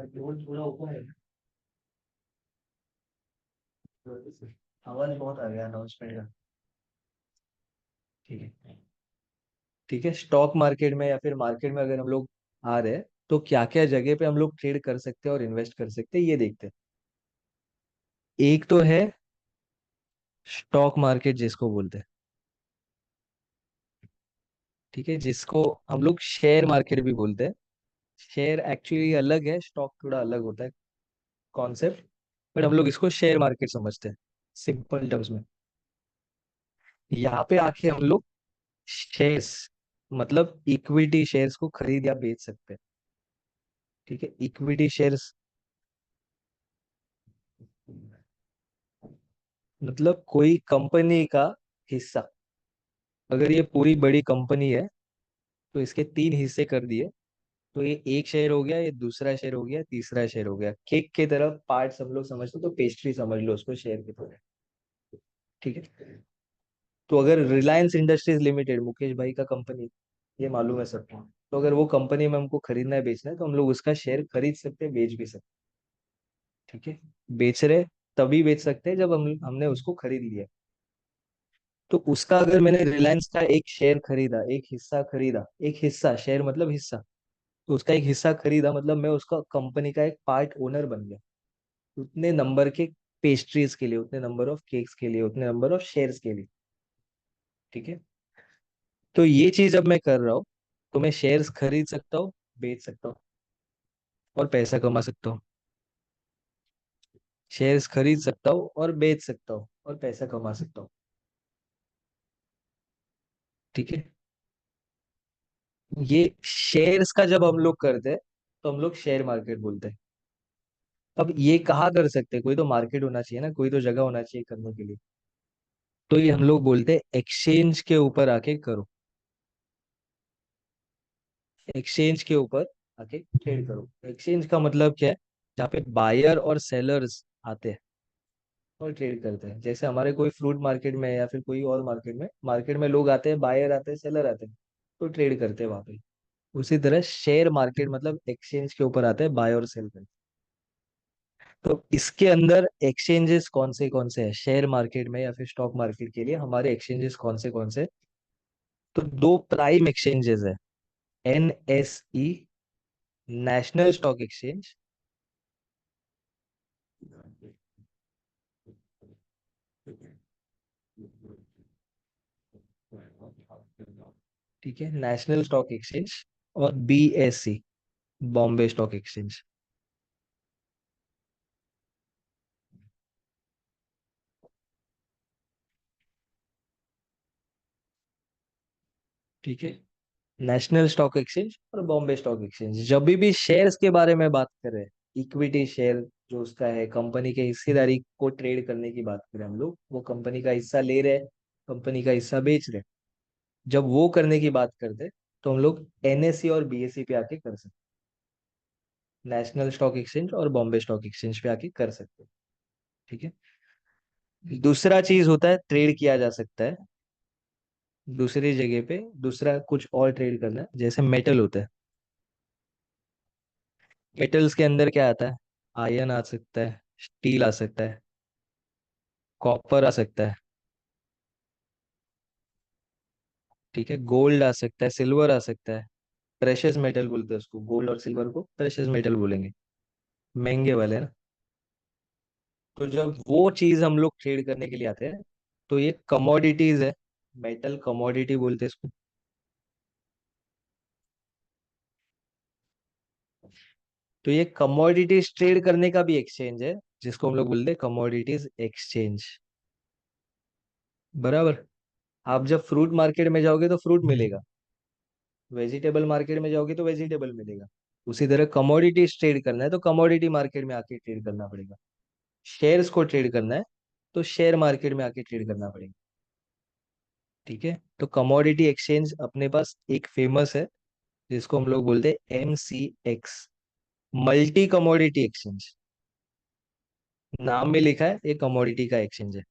डोर थोड़ा ऊपर है. आवाज बहुत आ गया अनाउंसमेंट का. ठीक है. ठीक है, स्टॉक मार्केट में या फिर मार्केट में अगर हम लोग आ रहे हैं, तो क्या क्या जगह पे हम लोग ट्रेड कर सकते हैं और इन्वेस्ट कर सकते हैं, ये देखते हैं. एक तो है स्टॉक मार्केट जिसको बोलते हैं. ठीक है, जिसको हम लोग शेयर मार्केट भी बोलते हैं. शेयर एक्चुअली अलग है, स्टॉक थोड़ा अलग होता है कॉन्सेप्ट, बट हम लोग इसको शेयर मार्केट समझते हैं सिंपल टर्म्स में. यहाँ पे आके हम लोग शेयर्स, मतलब इक्विटी शेयर्स को खरीद या बेच सकते हैं. ठीक है, इक्विटी शेयर्स मतलब कोई कंपनी का हिस्सा. अगर ये पूरी बड़ी कंपनी है, तो इसके तीन हिस्से कर दिए, तो ये एक शेयर हो गया, ये दूसरा शेयर हो गया, तीसरा शेयर हो गया. केक की तरह पार्ट्स हम लोग समझते तो पेस्ट्री समझ लो उसको शेयर की तरह. ठीक है. तो अगर रिलायंस इंडस्ट्रीज लिमिटेड मुकेश भाई का कंपनी, ये मालूम है सबको, तो अगर वो कंपनी में हमको खरीदना है बेचना है, तो हम लोग उसका शेयर खरीद सकते हैं, बेच भी सकते हैं. ठीक है. बेच रहे तभी बेच सकते हैं जब हमने उसको खरीद लिया. तो उसका अगर मैंने रिलायंस का एक शेयर खरीदा, एक हिस्सा खरीदा, एक हिस्सा, शेयर मतलब हिस्सा, तो उसका एक हिस्सा खरीदा मतलब मैं उसका कंपनी का एक पार्ट ओनर बन गया. उतने नंबर के पेस्ट्रीज के लिए, उतने नंबर ऑफ केक्स के लिए, उतने नंबर ऑफ शेयर्स के लिए. ठीक है. तो ये चीज अब मैं कर रहा हूँ, तो मैं शेयर्स खरीद सकता हूँ, बेच सकता हूँ और पैसा कमा सकता हूँ. शेयर्स खरीद सकता हूँ और बेच सकता हूँ और पैसा कमा सकता हूँ. ठीक है. ये शेयर्स का जब हम लोग करते हैं, तो हम लोग शेयर मार्केट बोलते हैं. अब ये कहाँ कर सकते हैं, कोई तो मार्केट होना चाहिए ना, कोई तो जगह होना चाहिए करने के लिए. तो ये हम लोग बोलते हैं एक्सचेंज के ऊपर आके करो. एक्सचेंज के ऊपर आके ट्रेड करो. एक्सचेंज का मतलब क्या है? जहाँ पे बायर और सेलर्स आते हैं और ट्रेड करते हैं. जैसे हमारे कोई फ्रूट मार्केट में या फिर कोई और मार्केट में लोग आते हैं, बायर आते हैं, सेलर आते हैं, तो ट्रेड करते हैं वहां पे. उसी तरह शेयर मार्केट मतलब एक्सचेंज के ऊपर आते हैं, बाय और सेल करते हैं. तो इसके अंदर एक्सचेंजेस कौन से हैं शेयर मार्केट में या फिर स्टॉक मार्केट के लिए, हमारे एक्सचेंजेस कौन से? तो दो प्राइम एक्सचेंजेस है. NSE, national stock exchange. ठीक है, नेशनल स्टॉक एक्सचेंज. और बीएससी, बॉम्बे स्टॉक एक्सचेंज. ठीक है. नेशनल स्टॉक एक्सचेंज और बॉम्बे स्टॉक एक्सचेंज. जब भी शेयर्स के बारे में बात करें, इक्विटी शेयर जो उसका है, कंपनी के हिस्सेदारी को ट्रेड करने की बात करें हम लोग, वो कंपनी का हिस्सा ले रहे, कंपनी का हिस्सा बेच रहे, जब वो करने की बात करते हैं, तो हम लोग एनएससी और बीएससी पे आके कर सकते नेशनल स्टॉक एक्सचेंज और बॉम्बे स्टॉक एक्सचेंज पे आके कर सकते हो। ठीक है। दूसरा चीज होता है ट्रेड किया जा सकता है दूसरी जगह पे, दूसरा कुछ और ट्रेड करना है, जैसे मेटल होता है। मेटल्स के अंदर क्या आता है? आयरन आ सकता है, स्टील आ सकता है, कॉपर आ सकता है। ठीक है, गोल्ड आ सकता है, सिल्वर आ सकता है। प्रेशियस मेटल बोलते हैं उसको, गोल्ड और सिल्वर को प्रेशियस मेटल बोलेंगे, महंगे वाले ना। तो जब वो चीज हम लोग ट्रेड करने के लिए आते हैं, तो ये कमोडिटीज है, मेटल कमोडिटी बोलते हैं इसको। तो ये कमोडिटीज ट्रेड करने का भी एक्सचेंज है, जिसको हम लोग बोलते हैं कमोडिटीज एक्सचेंज। बराबर। आप जब फ्रूट मार्केट में जाओगे तो फ्रूट मिलेगा, वेजिटेबल मार्केट में जाओगे तो वेजिटेबल मिलेगा। उसी तरह कमोडिटीज ट्रेड करना है तो कमोडिटी मार्केट में आके ट्रेड करना पड़ेगा। शेयर्स को ट्रेड करना है तो शेयर मार्केट में आके ट्रेड करना पड़ेगा। ठीक है। तो कमोडिटी एक्सचेंज अपने पास एक फेमस है, जिसको हम लोग बोलते हैं MCX, मल्टी कमोडिटी एक्सचेंज। नाम में लिखा है ये कमोडिटी का एक्सचेंज है।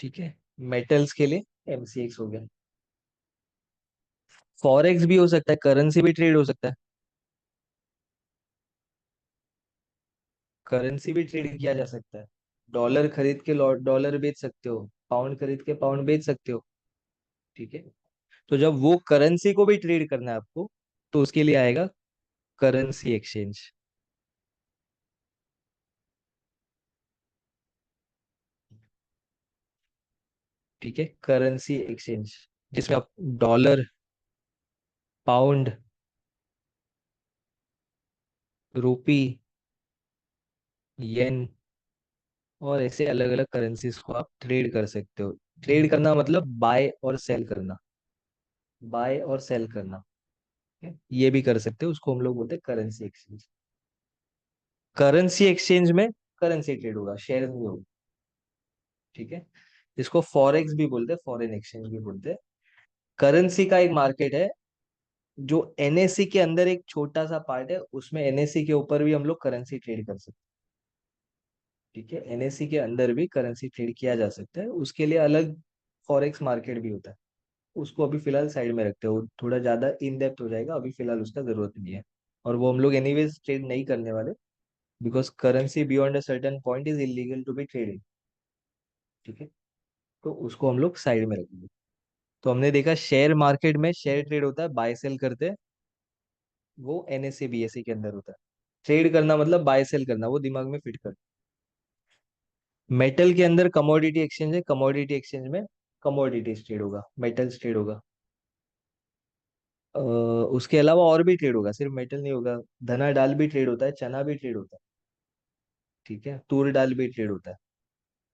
ठीक है। मेटल्स के लिए MCX हो गया। फॉरेक्स भी हो सकता है, करेंसी भी ट्रेड हो सकता है। करेंसी भी ट्रेड किया जा सकता है। डॉलर खरीद के डॉलर बेच सकते हो, पाउंड खरीद के पाउंड बेच सकते हो। ठीक है। तो जब वो करेंसी को भी ट्रेड करना है आपको, तो उसके लिए आएगा करेंसी एक्सचेंज। ठीक है, करेंसी एक्सचेंज, जिसमें आप डॉलर, पाउंड, रुपी, येन और ऐसे अलग अलग करेंसीज को आप ट्रेड कर सकते हो। ट्रेड करना मतलब बाय और सेल करना, बाय और सेल करना। ठीक है? ये भी कर सकते हो, उसको हम लोग बोलते हैं करेंसी एक्सचेंज। करेंसी एक्सचेंज में करेंसी ट्रेड होगा, शेयर नहीं होगा। ठीक है। इसको फॉरेक्स भी बोलते हैं, फॉरेन एक्सचेंज भी बोलते हैं। करेंसी का एक मार्केट है जो NSE के अंदर एक छोटा सा पार्ट है, उसमें NSE के ऊपर भी हम लोग करेंसी ट्रेड कर सकते हैं। ठीक है, NSE के अंदर भी करेंसी ट्रेड किया जा सकता है, उसके लिए अलग फॉरेक्स मार्केट भी होता है। उसको अभी फिलहाल साइड में रखते हो, थोड़ा ज्यादा इन डेप्थ हो जाएगा, अभी फिलहाल उसका जरूरत नहीं है। और वो हम लोग एनीवेज ट्रेड नहीं करने वाले, because currency beyond a certain point is illegal to be traded. ठीक है। तो उसको हम लोग साइड में रखेंगे। तो हमने देखा शेयर मार्केट में शेयर ट्रेड होता है, बाय सेल करते हैं, वो NSE BSE के अंदर होता है। ट्रेड करना मतलब बाय सेल करना, वो दिमाग में फिट कर। मेटल के अंदर कमोडिटी एक्सचेंज है, कमोडिटी एक्सचेंज में कमोडिटीज ट्रेड होगा, मेटल्स ट्रेड होगा। उसके अलावा और भी ट्रेड होगा, सिर्फ मेटल नहीं होगा। धना दाल भी ट्रेड होता है, चना भी ट्रेड होता है। ठीक है, तूर दाल भी ट्रेड होता है।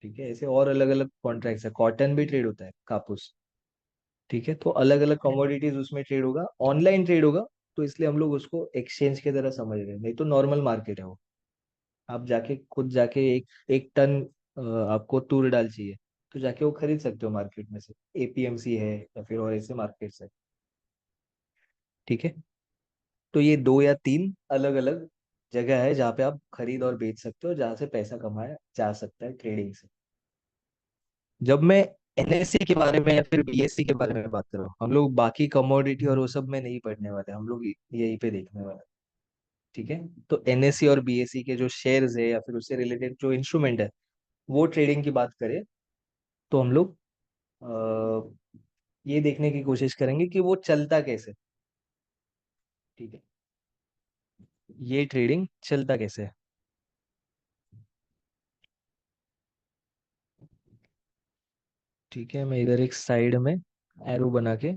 ठीक है, ऐसे और अलग अलग कॉन्ट्रैक्ट्स है, कॉटन भी ट्रेड होता है, कापूस। ठीक है, तो अलग अलग कमोडिटीज उसमें ट्रेड होगा, ऑनलाइन ट्रेड होगा। तो इसलिए हम लोग उसको एक्सचेंज की तरह समझ रहे हैं, नहीं तो नॉर्मल मार्केट है वो। आप जाके खुद जाके एक टन आपको तूर दाल चाहिए, तो जाके वो खरीद सकते हो मार्केट में से, APMC है या फिर और ऐसे मार्केट्स है। ठीक है। तो ये दो या तीन अलग अलग जगह है जहाँ पे आप खरीद और बेच सकते हो, जहाँ से पैसा कमाया जा सकता है ट्रेडिंग से। जब मैं NSE के बारे में या फिर BSE के बारे में बात कर रहा हूँ, हम लोग बाकी कमोडिटी और वो सब में नहीं पढ़ने वाले, हम लोग यहीं पे देखने वाले हैं। ठीक है। तो NSE और BSE के जो शेयर्स है या फिर उससे रिलेटेड जो इंस्ट्रूमेंट है, वो ट्रेडिंग की बात करें, तो हम लोग ये देखने की कोशिश करेंगे कि वो चलता कैसे। ठीक है, ये ट्रेडिंग चलता कैसे है। ठीक है, मैं इधर एक साइड में एरो बना के,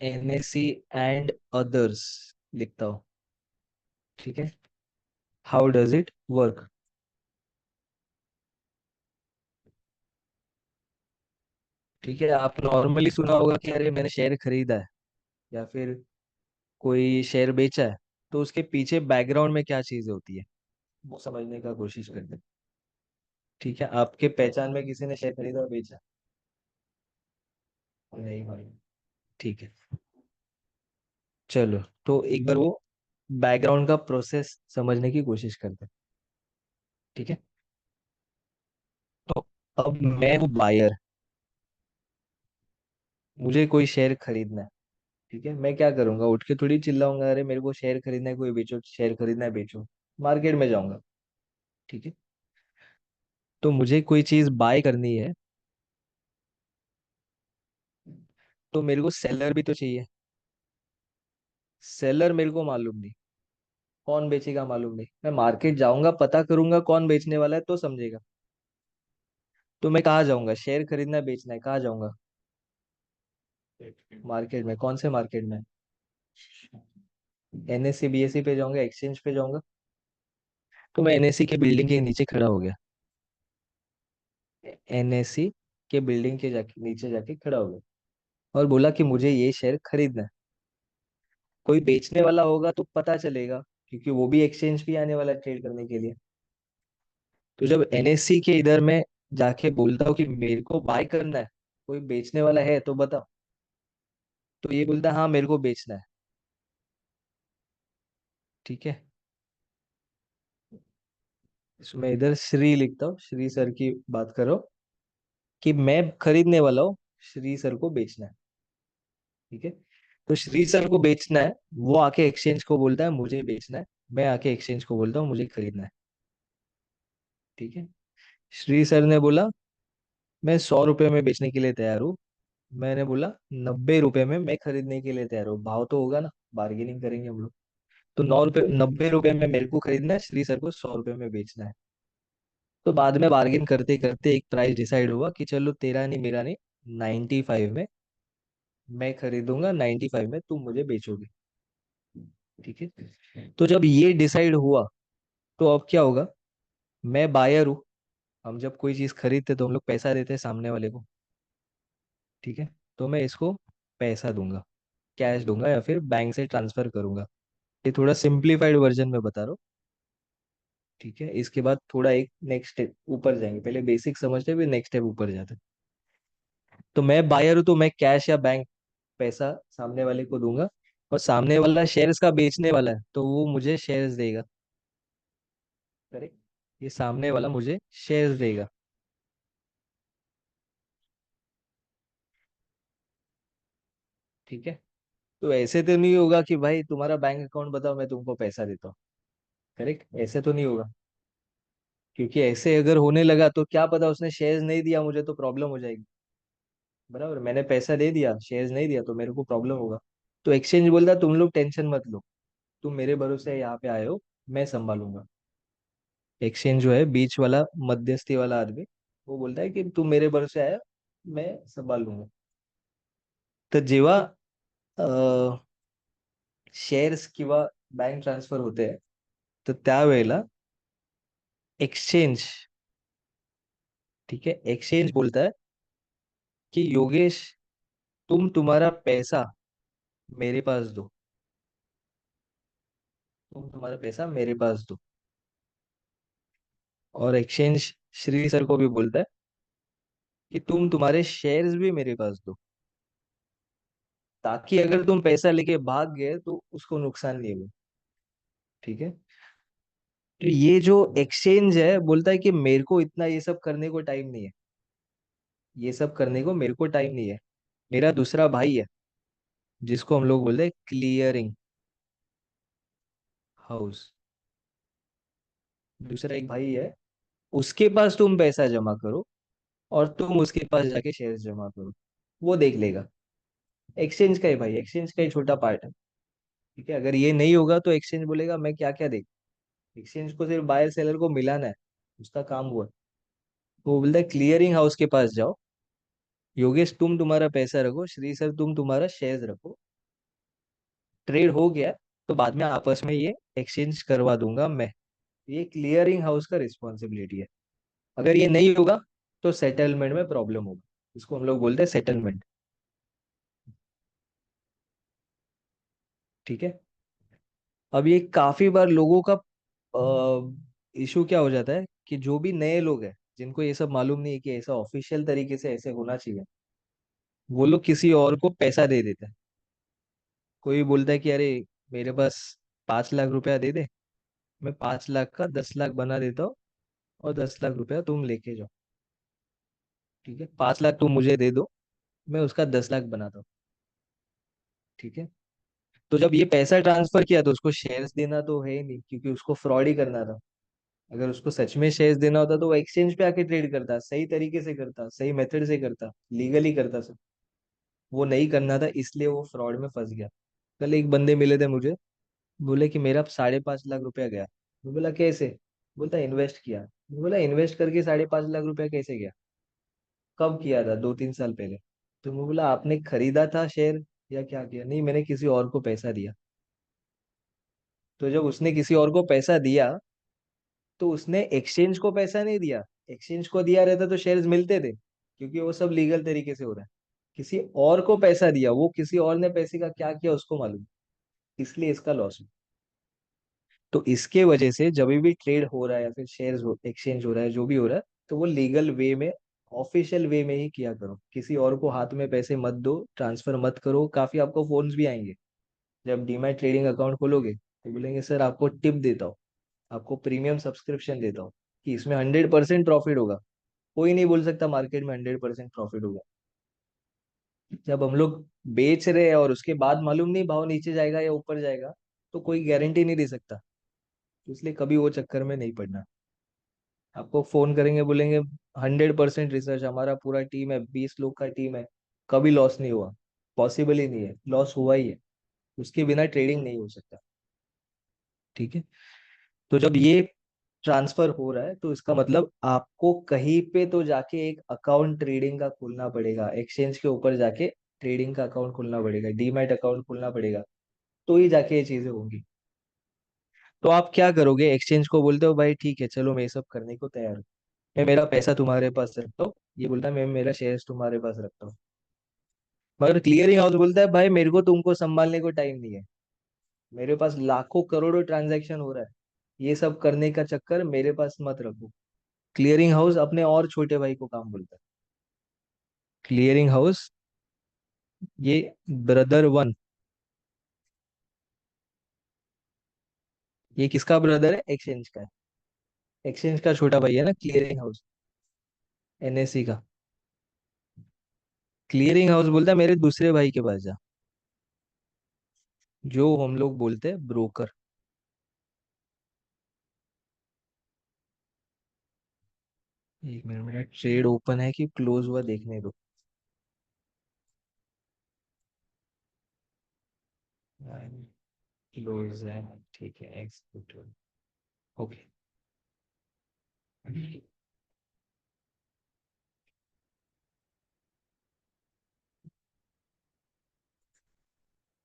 NSE एंड अदर्स लिखता हूँ। ठीक है। How does it work? ठीक है, आप नॉर्मली सुना होगा कि अरे मैंने शेयर खरीदा है या फिर कोई शेयर बेचा है, तो उसके पीछे बैकग्राउंड में क्या चीज होती है वो समझने का कोशिश करते हैं। ठीक है, आपके पहचान में किसी ने शेयर खरीदा और बेचा? नहीं भाई। ठीक है, चलो तो एक बार वो बैकग्राउंड का प्रोसेस समझने की कोशिश करते हैं। ठीक है, तो अब मैं हूँ बायर, मुझे कोई शेयर खरीदना है। ठीक है, मैं क्या करूंगा, उठ के थोड़ी चिल्लाऊंगा अरे मेरे को शेयर खरीदना है, कोई बेचो, शेयर खरीदना है बेचो। मार्केट में जाऊंगा। ठीक है, तो मुझे कोई चीज बाय करनी है, तो मेरे को सेलर भी तो चाहिए। सेलर मेरे को मालूम नहीं, कौन बेचेगा मालूम नहीं, मैं मार्केट जाऊंगा, पता करूंगा कौन बेचने वाला है तो समझेगा। तो मैं कहाँ जाऊंगा, शेयर खरीदना है बेचना है, कहाँ जाऊंगा? मार्केट में, कौन से मार्केट में? एनएससी बीएससी पे जाऊंगा, एक्सचेंज पे जाऊंगा। तो मैं एनएससी के बिल्डिंग के नीचे खड़ा हो गया, एनएससी के बिल्डिंग के जाके नीचे जाके खड़ा हो गया और बोला कि मुझे ये शेयर खरीदना है। कोई बेचने वाला होगा तो पता चलेगा, क्योंकि वो भी एक्सचेंज पे आने वाला है ट्रेड करने के लिए। तो जब एनएससी के इधर में जाके बोलता हूँ कि मेरे को बाय करना है, कोई बेचने वाला है तो बताओ, तो ये बोलता है हाँ मेरे को बेचना है। ठीक है, इसमें इधर श्री लिखता हूँ, श्री सर की बात करो कि मैं खरीदने वाला हूँ, श्री सर को बेचना है। ठीक है, तो श्री सर को बेचना है, वो आके एक्सचेंज को बोलता है मुझे बेचना है, मैं आके एक्सचेंज को बोलता हूँ मुझे खरीदना है। ठीक है, श्री सर ने बोला मैं 100 रुपये में बेचने के लिए तैयार हूँ, मैंने बोला 90 रुपये में मैं खरीदने के लिए तैयार हूँ, भाव तो होगा ना, बार्गेनिंग करेंगे हम लोग। तो 9 रुपये, 90 रुपये में मेरे को खरीदना है, श्री सर को 100 रुपये में बेचना है। तो बाद में बार्गेन करते करते एक प्राइस डिसाइड हुआ कि चलो तेरा नहीं मेरा नहीं, 95 में मैं खरीदूंगा, 95 में तुम मुझे बेचोगे। ठीक है, तो जब ये डिसाइड हुआ तो अब क्या होगा, मैं बायर हूँ, हम जब कोई चीज खरीदते तो हम लोग पैसा देते हैं सामने वाले को। ठीक है, तो मैं इसको पैसा दूंगा, कैश दूंगा या फिर बैंक से ट्रांसफर करूंगा। ये थोड़ा सिंप्लीफाइड वर्जन में बता रहा हूँ। ठीक है, इसके बाद थोड़ा एक नेक्स्ट स्टेप ऊपर जाएंगे, पहले बेसिक समझते हुए नेक्स्ट स्टेप ऊपर जाते हैं। तो मैं बायर हूँ तो मैं कैश या बैंक पैसा सामने वाले को दूंगा, और सामने वाला शेयर्स का बेचने वाला है तो वो मुझे शेयर्स देगा। करेक्ट, ये सामने वाला मुझे शेयर्स देगा। ठीक है, तो ऐसे तो नहीं होगा कि भाई तुम्हारा बैंक अकाउंट बताओ मैं तुमको पैसा देता हूँ। करेक्ट, ऐसे तो नहीं होगा, क्योंकि ऐसे अगर होने लगा तो क्या पता उसने शेयर्स नहीं दिया मुझे तो प्रॉब्लम हो जाएगी। बराबर, मैंने पैसा दे दिया शेयर्स नहीं दिया तो मेरे को प्रॉब्लम होगा। तो एक्सचेंज बोलता है तुम लोग टेंशन मत लो, तुम मेरे भरोसे यहाँ पे आए हो, मैं संभालूंगा। एक्सचेंज जो है बीच वाला मध्यस्थी वाला आदमी, वो बोलता है कि तुम मेरे भरोसे आया, मैं संभाल लूंगा। तर जेव्हा शेअर्स किंवा बँक ट्रान्सफर होते, तर त्यावेळेला एक्सचेंज, ठीक है, एक्सचेंज बोलता है कि योगेश तुम तुम्हारा पैसा मेरे पास दो, तुम तुम्हारा पैसा मेरे पास दो। और एक्सचेंज श्री सर को भी बोलता है कि तुम तुम्हारे शेयर्स भी मेरे पास दो, ताकि अगर तुम पैसा लेके भाग गए तो उसको नुकसान नहीं हो। ठीक है, तो ये जो एक्सचेंज है बोलता है कि मेरे को इतना ये सब करने को टाइम नहीं है, ये सब करने को मेरे को टाइम नहीं है। मेरा दूसरा भाई है जिसको हम लोग बोलते हैं क्लियरिंग हाउस, दूसरा एक भाई है, उसके पास तुम पैसा जमा करो और तुम उसके पास जाके शेयर जमा करो, वो देख लेगा। एक्सचेंज का ही भाई, एक्सचेंज का ही छोटा पार्ट है। ठीक है, अगर ये नहीं होगा तो एक्सचेंज बोलेगा मैं क्या क्या देख, एक्सचेंज को सिर्फ बायर सेलर को मिलाना है, उसका काम हुआ। वो बोलता है क्लियरिंग हाउस के पास जाओ, योगेश तुम तुम्हारा पैसा रखो, श्री सर तुम तुम्हारा शेयर रखो, ट्रेड हो गया तो बाद में आपस में ये एक्सचेंज करवा दूंगा मैं। ये क्लियरिंग हाउस का रिस्पॉन्सिबिलिटी है, अगर ये नहीं होगा तो सेटलमेंट में प्रॉब्लम होगा। इसको हम लोग बोलते हैं सेटलमेंट। ठीक है। अब ये काफी बार लोगों का इशू क्या हो जाता है कि जो भी नए लोग हैं जिनको ये सब मालूम नहीं है कि ऐसा ऑफिशियल तरीके से ऐसे होना चाहिए, वो लोग किसी और को पैसा दे देते हैं। कोई बोलता है कि अरे मेरे पास 5 लाख रुपया दे दे, मैं 5 लाख का 10 लाख बना देता हूँ, और 10 लाख रुपया तुम लेके जाओ। ठीक है, 5 लाख तुम मुझे दे दो, मैं उसका 10 लाख बनाता हूँ। ठीक है। तो जब ये पैसा ट्रांसफर किया तो उसको शेयर्स देना तो है ही नहीं, क्योंकि उसको फ्रॉड ही करना था। अगर उसको सच में शेयर्स देना होता तो वो एक्सचेंज पे आके ट्रेड करता, सही तरीके से करता, सही मेथड से करता, लीगली करता सब। वो नहीं करना था, इसलिए वो फ्रॉड में फंस गया। कल एक बंदे मिले थे मुझे, बोले कि मेरा 5.5 लाख रुपया गया। मैं बोला कैसे? बोलता इन्वेस्ट किया। मैं बोला इन्वेस्ट करके 5.5 लाख रुपया कैसे गया? कब किया था? 2-3 साल पहले। तो मैं बोला आपने खरीदा था शेयर या क्या किया? नहीं, मैंने किसी और को पैसा दिया। तो जब उसने किसी और को पैसा दिया, तो उसने एक्सचेंज को पैसा नहीं दिया। एक्सचेंज को दिया रहता तो शेयर्स मिलते थे, क्योंकि वो सब लीगल तरीके से हो रहा है। किसी और को पैसा दिया, वो किसी और ने पैसे का क्या किया उसको मालूम, इसलिए इसका लॉस हुआ। तो इसके वजह से जब भी ट्रेड हो रहा है या फिर शेयर्स एक्सचेंज हो रहा है, जो भी हो रहा है, तो वो लीगल वे में, ऑफिशियल वे में ही किया करो। किसी और को हाथ में पैसे मत दो, ट्रांसफर मत करो। काफी आपको फोन्स भी आएंगे जब डीमैट ट्रेडिंग अकाउंट खोलोगे, तो बोलेंगे सर आपको टिप देता हूँ, आपको प्रीमियम सब्सक्रिप्शन देता हूँ कि इसमें 100% प्रॉफिट होगा। कोई नहीं बोल सकता मार्केट में 100% प्रॉफिट होगा। जब हम लोग बेच रहे हैं और उसके बाद मालूम नहीं भाव नीचे जाएगा या ऊपर जाएगा, तो कोई गारंटी नहीं दे सकता। तो इसलिए कभी वो चक्कर में नहीं पड़ना। आपको फोन करेंगे, बोलेंगे 100% रिसर्च, हमारा पूरा टीम है, 20 लोग का टीम है, कभी लॉस नहीं हुआ। पॉसिबल ही नहीं है, लॉस हुआ ही है। उसके बिना ट्रेडिंग नहीं हो सकता। ठीक है। तो जब ये ट्रांसफर हो रहा है, तो इसका मतलब आपको कहीं पे तो जाके एक अकाउंट ट्रेडिंग का खोलना पड़ेगा, एक्सचेंज के ऊपर जाके ट्रेडिंग का अकाउंट खोलना पड़ेगा, डीमैट अकाउंट खोलना पड़ेगा, तो ही जाके ये चीजें होंगी। तो आप क्या करोगे? एक्सचेंज को बोलते हो भाई ठीक है चलो मैं ये सब करने को तैयार हूँ, मैं मेरा पैसा तुम्हारे पास रखता हूँ। ये बोलता है मैं मेरा शेयर्स तुम्हारे पास रखता हूँ। मगर क्लियरिंग हाउस बोलता है भाई मेरे को तुमको संभालने को टाइम नहीं है, मेरे पास लाखों करोड़ों ट्रांजैक्शन हो रहा है, ये सब करने का चक्कर मेरे पास मत रखो। क्लियरिंग हाउस अपने और छोटे भाई को काम बोलता है। क्लियरिंग हाउस, ये ब्रदर वन, ये किसका ब्रदर है? एक्सचेंज का है। एक्सचेंज का छोटा भाई है ना क्लियरिंग हाउस, एनएससी का। क्लियरिंग हाउस बोलता है मेरे दूसरे भाई के पास जा, जो हम लोग बोलते हैं ब्रोकर। एक मिनट, मेरा ट्रेड ओपन है कि क्लोज हुआ देखने दो। क्लोज है, ठीक है, एग्जीक्यूटिव। ओके।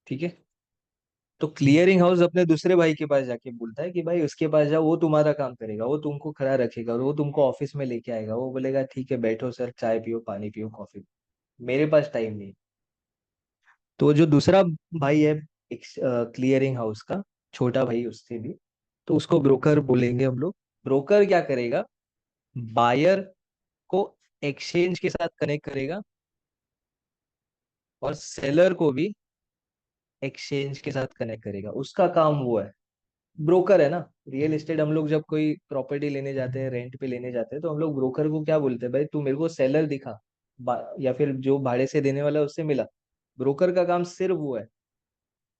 ठीक है। तो क्लियरिंग हाउस अपने दूसरे भाई के पास जाके बोलता है कि भाई उसके पास जाओ, वो तुम्हारा काम करेगा, वो तुमको खड़ा रखेगा, और वो तुमको ऑफिस में लेके आएगा। वो बोलेगा ठीक है बैठो सर, चाय पियो, पानी पियो, कॉफी, मेरे पास टाइम नहीं। तो जो दूसरा भाई है क्लियरिंग हाउस का, छोटा भाई उससे भी, तो उसको ब्रोकर बोलेंगे हम लोग। ब्रोकर क्या करेगा? बायर को एक्सचेंज के साथ कनेक्ट करेगा, और सेलर को भी एक्सचेंज के साथ कनेक्ट करेगा। उसका काम वो है, ब्रोकर है ना। रियल एस्टेट हम लोग जब कोई प्रॉपर्टी लेने जाते हैं, रेंट पे लेने जाते हैं, तो हम लोग ब्रोकर को क्या बोलते हैं? भाई तू मेरे को सेलर दिखा, या फिर जो भाड़े से देने वाला है उससे मिला। ब्रोकर का काम सिर्फ वो है।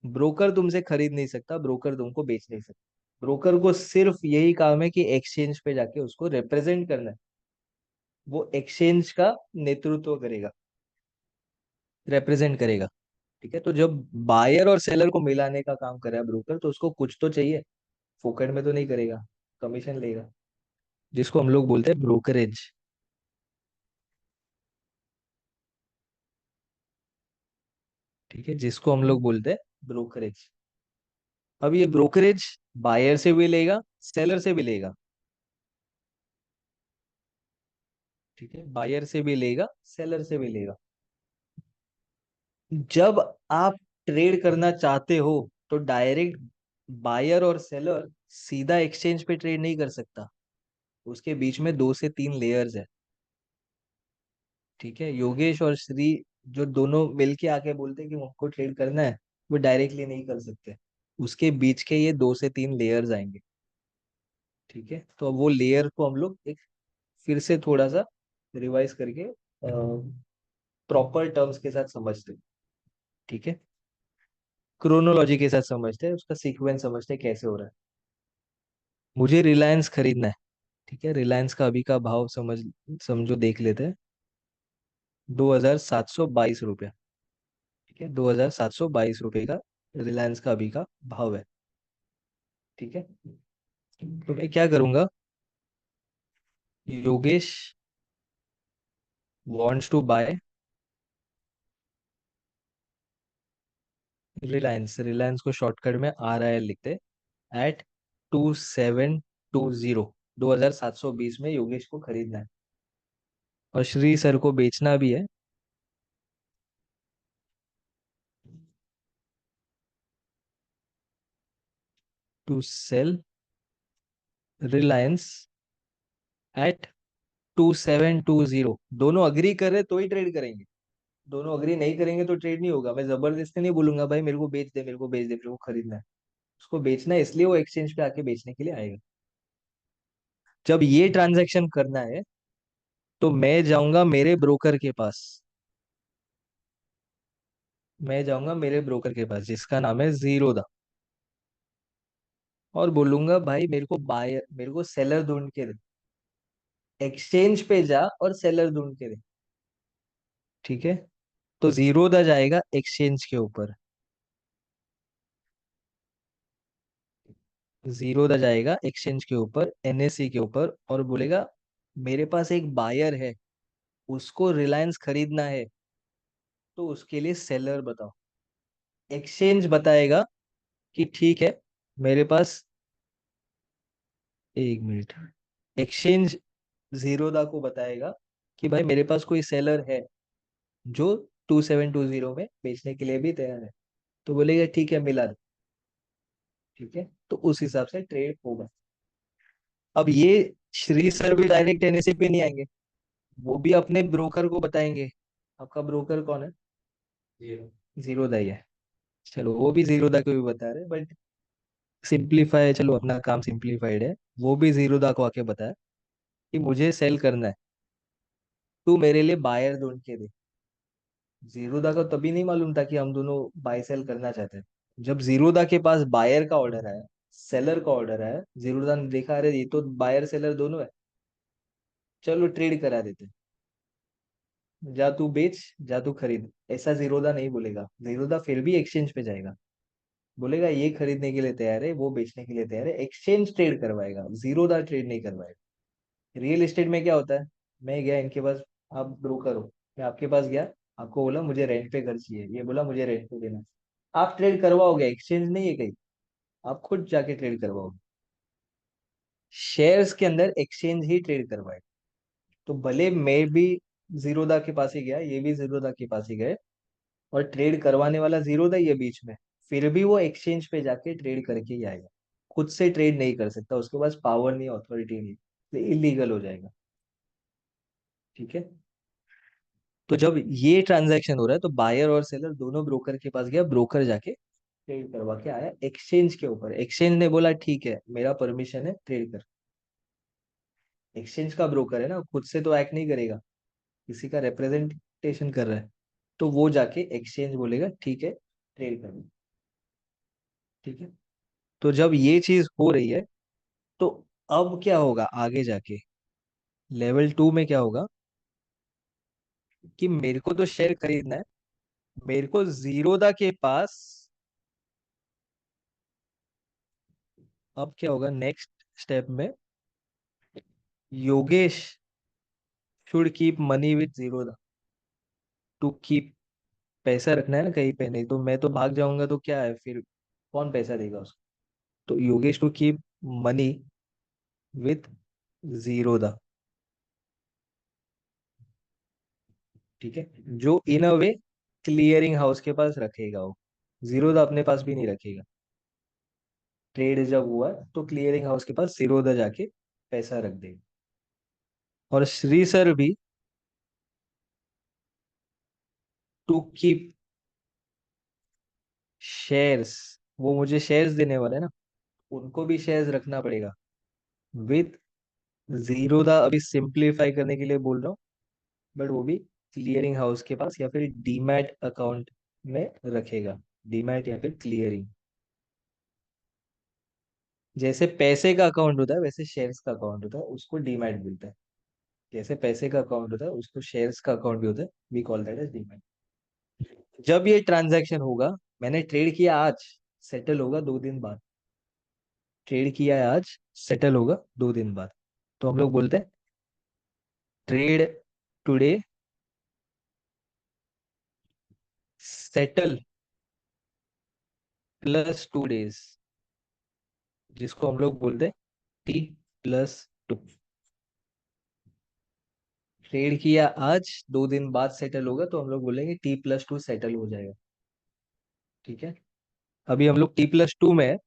ब्रोकर तुमसे खरीद नहीं सकता, ब्रोकर तुमको बेच नहीं सकता। ब्रोकर को सिर्फ यही काम है कि एक्सचेंज पे जाके उसको रिप्रेजेंट करना है। वो एक्सचेंज का नेतृत्व करेगा, रिप्रेजेंट करेगा। ठीक है। तो जब बायर और सेलर को मिलाने का काम करे ब्रोकर, तो उसको कुछ तो चाहिए, फोकट में तो नहीं करेगा, कमीशन लेगा, जिसको हम लोग बोलते हैं ब्रोकरेज। ठीक है, जिसको हम लोग बोलते हैं ब्रोकरेज। अब ये ब्रोकरेज बायर से भी लेगा, सेलर से भी लेगा। ठीक है, बायर से भी लेगा, सेलर से भी लेगा। जब आप ट्रेड करना चाहते हो तो डायरेक्ट बायर और सेलर सीधा एक्सचेंज पे ट्रेड नहीं कर सकता, उसके बीच में 2 से 3 लेयर्स है। ठीक है, योगेश और श्री जो दोनों मिलके आके बोलते हैं कि हमको ट्रेड करना है, वो डायरेक्टली नहीं कर सकते, उसके बीच के ये 2 से 3 लेयर्स आएंगे। ठीक है, तो अब वो लेयर को हम लोग एक फिर से थोड़ा सा रिवाइज करके प्रॉपर टर्म्स के साथ समझते हैं। ठीक है, क्रोनोलॉजी के साथ समझते हैं, उसका सीक्वेंस समझते हैं कैसे हो रहा है। मुझे रिलायंस खरीदना है। ठीक है, रिलायंस का अभी का भाव समझो, देख लेते हैं। 2722 रुपया। ठीक है, 2722 रुपये का रिलायंस का अभी का भाव है। ठीक है, तो मैं क्या करूंगा, Yogesh wants to buy Reliance, Reliance को शॉर्टकट में RIL लिखते हैं, एट 2720, 2720 में योगेश को खरीदना है, और श्री सर को बेचना भी है। To sell Reliance at 2720। दोनों अग्री करे तो ही ट्रेड करेंगे, दोनों अग्री नहीं करेंगे तो ट्रेड नहीं होगा। मैं जबरदस्ती नहीं बोलूंगा भाई मेरे को बेच दे, मेरे को बेच दे, मेरे को खरीदना है। उसको बेचना है, इसलिए वो एक्सचेंज पे आके बेचने के लिए आएगा। जब ये ट्रांजैक्शन करना है तो मैं जाऊंगा मेरे ब्रोकर के पास, मैं जाऊंगा मेरे ब्रोकर के पास जिसका नाम है जीरोदा, और बोलूंगा भाई मेरे को बायर, मेरे को सेलर ढूंढ के दे, एक्सचेंज पे जा और सेलर ढूंढ के दे। ठीक है, तो जीरोदा जाएगा एक्सचेंज के ऊपर, जीरोदा जाएगा एक्सचेंज के ऊपर, NSE के ऊपर, और बोलेगा मेरे पास एक बायर है, उसको रिलायंस खरीदना है, तो उसके लिए सेलर बताओ। एक्सचेंज बताएगा कि ठीक है, मेरे पास, 1 मिनट, एक्सचेंज जीरोदा को बताएगा कि भाई मेरे पास कोई सेलर है जो 2720 में बेचने के लिए भी तैयार है, तो बोलेगा ठीक है मिला दे। ठीक है, तो उस हिसाब से ट्रेड होगा। अब ये श्री सर भी डायरेक्ट NSE पे नहीं आएंगे, वो भी अपने ब्रोकर को बताएंगे। आपका ब्रोकर कौन है? जीरो। जीरोदा ही है। चलो, वो भी जीरोदा को भी बता रहे, बट सिंप्लीफाई, चलो अपना काम सिंप्लीफाइड है। वो भी जीरोदा को आके बताया कि मुझे सेल करना है, तू मेरे लिए बायर ढूंढ के दे। जीरोदा को तभी नहीं मालूम था कि हम दोनों बाय सेल करना चाहते हैं। जब जीरोदा के पास बायर का ऑर्डर आया, सेलर का ऑर्डर आया, जीरोदा ने देखा अरे ये तो बायर सेलर दोनों है, चलो ट्रेड करा देते हैं। जा तू बेच, जा तू खरीद, ऐसा जीरोदा नहीं बोलेगा। जीरोदा फिर भी एक्सचेंज पे जाएगा, बोलेगा ये खरीदने के लिए तैयार है, वो बेचने के लिए तैयार है, एक्सचेंज ट्रेड करवाएगा, जीरोदा ट्रेड नहीं करवाएगा। रियल एस्टेट में क्या होता है, मैं गया इनके पास, आप ब्रोकर हो, मैं आपके पास गया, आपको बोला मुझे रेंट पे घर चाहिए, ये बोला मुझे रेंट पे देना है। आप ट्रेड करवाओगे, एक्सचेंज नहीं है कहीं, आप खुद जाके ट्रेड करवाओगे। शेयर्स के अंदर एक्सचेंज ही ट्रेड करवाए। तो भले मैं भी जीरोदा के पास ही गया, ये भी जीरोदा के पास ही गए, और ट्रेड करवाने वाला जीरोदा ही है बीच में, फिर भी वो एक्सचेंज पे जाके ट्रेड करके ही आएगा। खुद से ट्रेड नहीं कर सकता, उसके पास पावर नहीं, अथॉरिटी नहीं, तो इलीगल हो जाएगा। ठीक है, तो जब ये ट्रांजैक्शन हो रहा है तो बायर और सेलर दोनों ब्रोकर के पास गया, ब्रोकर जाके ट्रेड करवा के आया एक्सचेंज के ऊपर। एक्सचेंज ने बोला ठीक है मेरा परमिशन है, ट्रेड कर। एक्सचेंज का ब्रोकर है ना, खुद से तो एक्ट नहीं करेगा, किसी का रिप्रेजेंटेशन कर रहा है, तो वो जाके एक्सचेंज बोलेगा ठीक है ट्रेड कर। ठीक है, तो जब ये चीज हो रही है तो अब क्या होगा आगे जाके, लेवल 2 में क्या होगा कि मेरे को तो शेयर खरीदना है, मेरे को जीरोदा के पास, अब क्या होगा नेक्स्ट स्टेप में, Yogesh should keep money with Zerodha, to keep, पैसा रखना है ना कहीं पे, नहीं तो मैं तो भाग जाऊंगा तो क्या है फिर, कौन पैसा देगा उसको। तो Yogesh to keep money with Zerodha. ठीक है, जो इन अ वे क्लियरिंग हाउस के पास रखेगा वो, जीरोधा अपने पास भी नहीं रखेगा। ट्रेड जब हुआ तो क्लियरिंग हाउस के पास जीरोधा जाके पैसा रख देगा। और श्री सर भी टू कीप शेयर्स, वो मुझे शेयर्स देने वाले हैं ना, उनको भी शेयर्स रखना पड़ेगा विद जीरोधा। अभी सिंप्लीफाई करने के लिए बोल रहा हूँ, बट वो भी क्लियरिंग हाउस के पास या फिर डीमैट अकाउंट में रखेगा। डीमैट या फिर क्लियरिंग, जैसे पैसे का अकाउंट होता है वैसे शेयर्स का अकाउंट होता है, उसको डीमैट बोलते हैं। जैसे पैसे का अकाउंट होता है उसको शेयर्स का अकाउंट भी होता है, we call that as demat. जब ये ट्रांजैक्शन होगा, मैंने ट्रेड किया आज, सेटल होगा 2 दिन बाद। ट्रेड किया है आज, सेटल होगा 2 दिन बाद, तो हम लोग बोलते हैं ट्रेड टुडे सेटल +2 days, जिसको हम लोग बोलते हैं T+2। ट्रेड किया आज, 2 दिन बाद सेटल होगा, तो हम लोग बोलेंगे T+2 सेटल हो जाएगा। ठीक है, अभी हम लोग T+2 में है।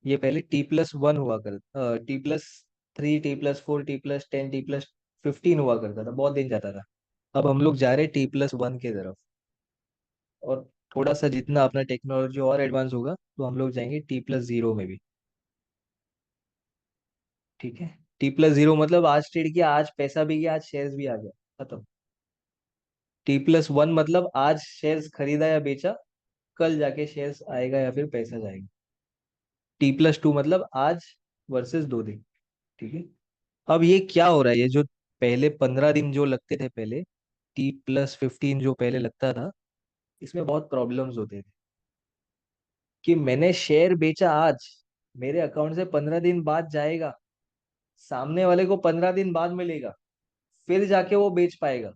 ये पहले T+1 हुआ कर, T+3, T+4, T+10, T+15 हुआ करता था, बहुत दिन जाता था। अब हम लोग जा रहे हैं T+1 की तरफ, और थोड़ा सा जितना अपना टेक्नोलॉजी और एडवांस होगा तो हम लोग जाएंगे T+0 में भी। ठीक है, T+0 मतलब आज ट्रेड किया, आज पैसा भी गया, आज शेयर्स भी आ गया, खत्म। T+1 मतलब आज शेयर्स खरीदा या बेचा, कल जाके शेयर्स आएगा या फिर पैसा जाएगा। T+2 मतलब आज वर्सेस 2 दिन। ठीक है, अब ये क्या हो रहा है, ये जो पहले 15 दिन जो लगते थे पहले, T+15 जो पहले लगता था, इसमें बहुत प्रॉब्लम्स होते थे कि मैंने शेयर बेचा आज, मेरे अकाउंट से 15 दिन बाद जाएगा, सामने वाले को 15 दिन बाद मिलेगा, फिर जाके वो बेच पाएगा,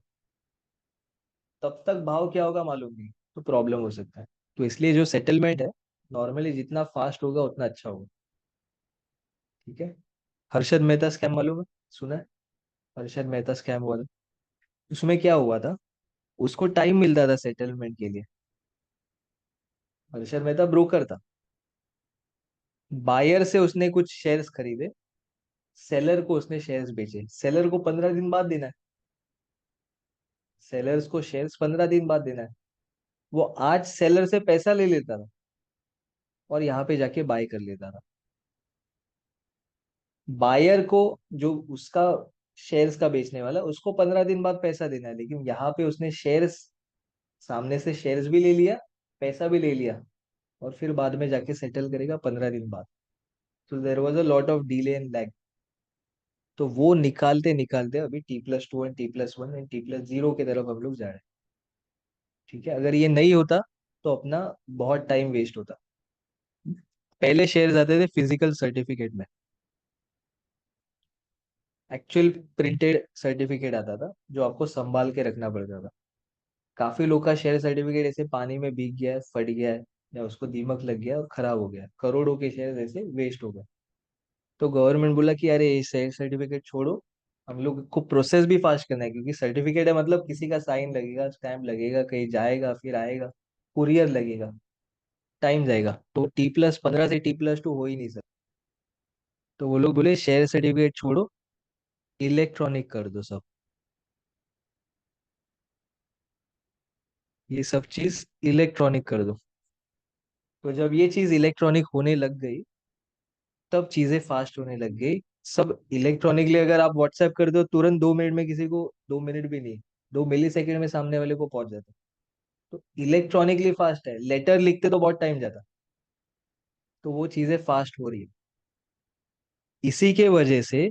तब तक भाव क्या होगा मालूम नहीं, तो प्रॉब्लम हो सकता है। तो इसलिए जो सेटलमेंट है, नॉर्मली जितना फास्ट होगा उतना अच्छा होगा। ठीक है, हर्षद मेहता स्कैम मालूम है, सुना है? हर्षद मेहता स्कैम हुआ था, उसमें क्या हुआ था, उसको टाइम मिलता था सेटलमेंट के लिए। हर्षद मेहता ब्रोकर था, बायर से उसने कुछ शेयर्स खरीदे, सेलर को उसने शेयर्स बेचे, सेलर को 15 दिन बाद देना है, सेलर्स को शेयर्स 15 दिन बाद देना है। वो आज सेलर से पैसा ले लेता था और यहाँ पे जाके बाय कर लेता था। बायर को, जो उसका शेयर्स का बेचने वाला, उसको 15 दिन बाद पैसा देना है, लेकिन यहाँ पे उसने शेयर्स, सामने से शेयर्स भी ले लिया, पैसा भी ले लिया, और फिर बाद में जाके सेटल करेगा 15 दिन बाद। तो there was a lot of delay and lag. तो वो निकालते निकालते अभी T+2 and T+1 and T+0 की तरफ हम लोग जा रहे हैं। ठीक है, अगर ये नहीं होता तो अपना बहुत टाइम वेस्ट होता। पहले शेयर्स आते थे फिजिकल सर्टिफिकेट में, एक्चुअल प्रिंटेड सर्टिफिकेट आता था जो आपको संभाल के रखना पड़ता था। काफी लोग का शेयर सर्टिफिकेट ऐसे पानी में भीग गया है, फट गया है, या उसको दीमक लग गया और खराब हो गया, करोड़ों के शेयर ऐसे वेस्ट हो गए। तो गवर्नमेंट बोला कि अरे ये शेयर सर्टिफिकेट छोड़ो, हम लोग को प्रोसेस भी फास्ट करना है, क्योंकि सर्टिफिकेट है मतलब किसी का साइन लगेगा, स्टैम्प लगेगा, कहीं जाएगा फिर आएगा, कुरियर लगेगा, टाइम जाएगा, तो T+15 से T+2 हो ही नहीं सकता। तो वो लोग बोले शेयर सर्टिफिकेट छोड़ो, इलेक्ट्रॉनिक कर दो सब, ये सब चीज इलेक्ट्रॉनिक कर दो। तो जब ये चीज इलेक्ट्रॉनिक होने लग गई, तब चीजें फास्ट होने लग गई। सब इलेक्ट्रॉनिकली, अगर आप व्हाट्सएप कर दो तुरंत 2 मिनट में, किसी को 2 मिनट भी नहीं, 2 मिली सेकेंड में सामने वाले को पहुंच जाता। तो इलेक्ट्रॉनिकली फास्ट है, लेटर लिखते तो बहुत टाइम जाता, तो वो चीजें फास्ट हो रही है। इसी के वजह से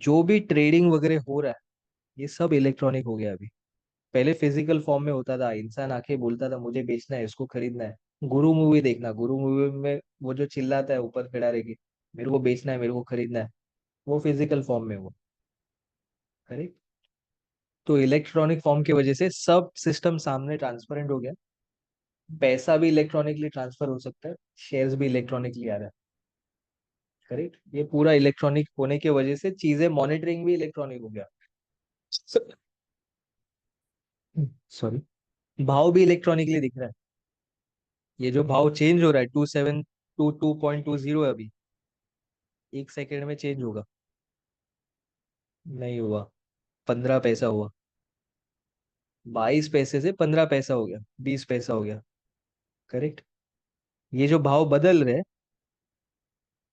जो भी ट्रेडिंग वगैरह हो रहा है, ये सब इलेक्ट्रॉनिक हो गया अभी। पहले फिजिकल फॉर्म में होता था, इंसान आके बोलता था मुझे बेचना है, इसको खरीदना है। गुरु मूवी देखना, गुरु मूवी में वो जो चिल्लाता है ऊपर खड़ा रह के, मेरे को बेचना है, मेरे को खरीदना है, वो फिजिकल फॉर्म में वो, करेक्ट। तो इलेक्ट्रॉनिक फॉर्म की वजह से सब सिस्टम सामने ट्रांसपेरेंट हो गया, पैसा भी इलेक्ट्रॉनिकली ट्रांसफर हो सकता है, शेयर्स भी इलेक्ट्रॉनिकली आ रहा है, करेक्ट। ये पूरा इलेक्ट्रॉनिक होने की वजह से चीजें, मॉनिटरिंग भी इलेक्ट्रॉनिक हो गया। सॉरी, भाव भी इलेक्ट्रॉनिकली दिख रहा है। ये जो भाव चेंज हो रहा है 2722.20 है अभी, 1 सेकेंड में चेंज होगा। नहीं हुआ, 15 पैसा हुआ। 22 पैसे से 15 पैसा हो गया, 20 पैसा हो गया। करेक्ट। ये जो भाव बदल रहे हैं,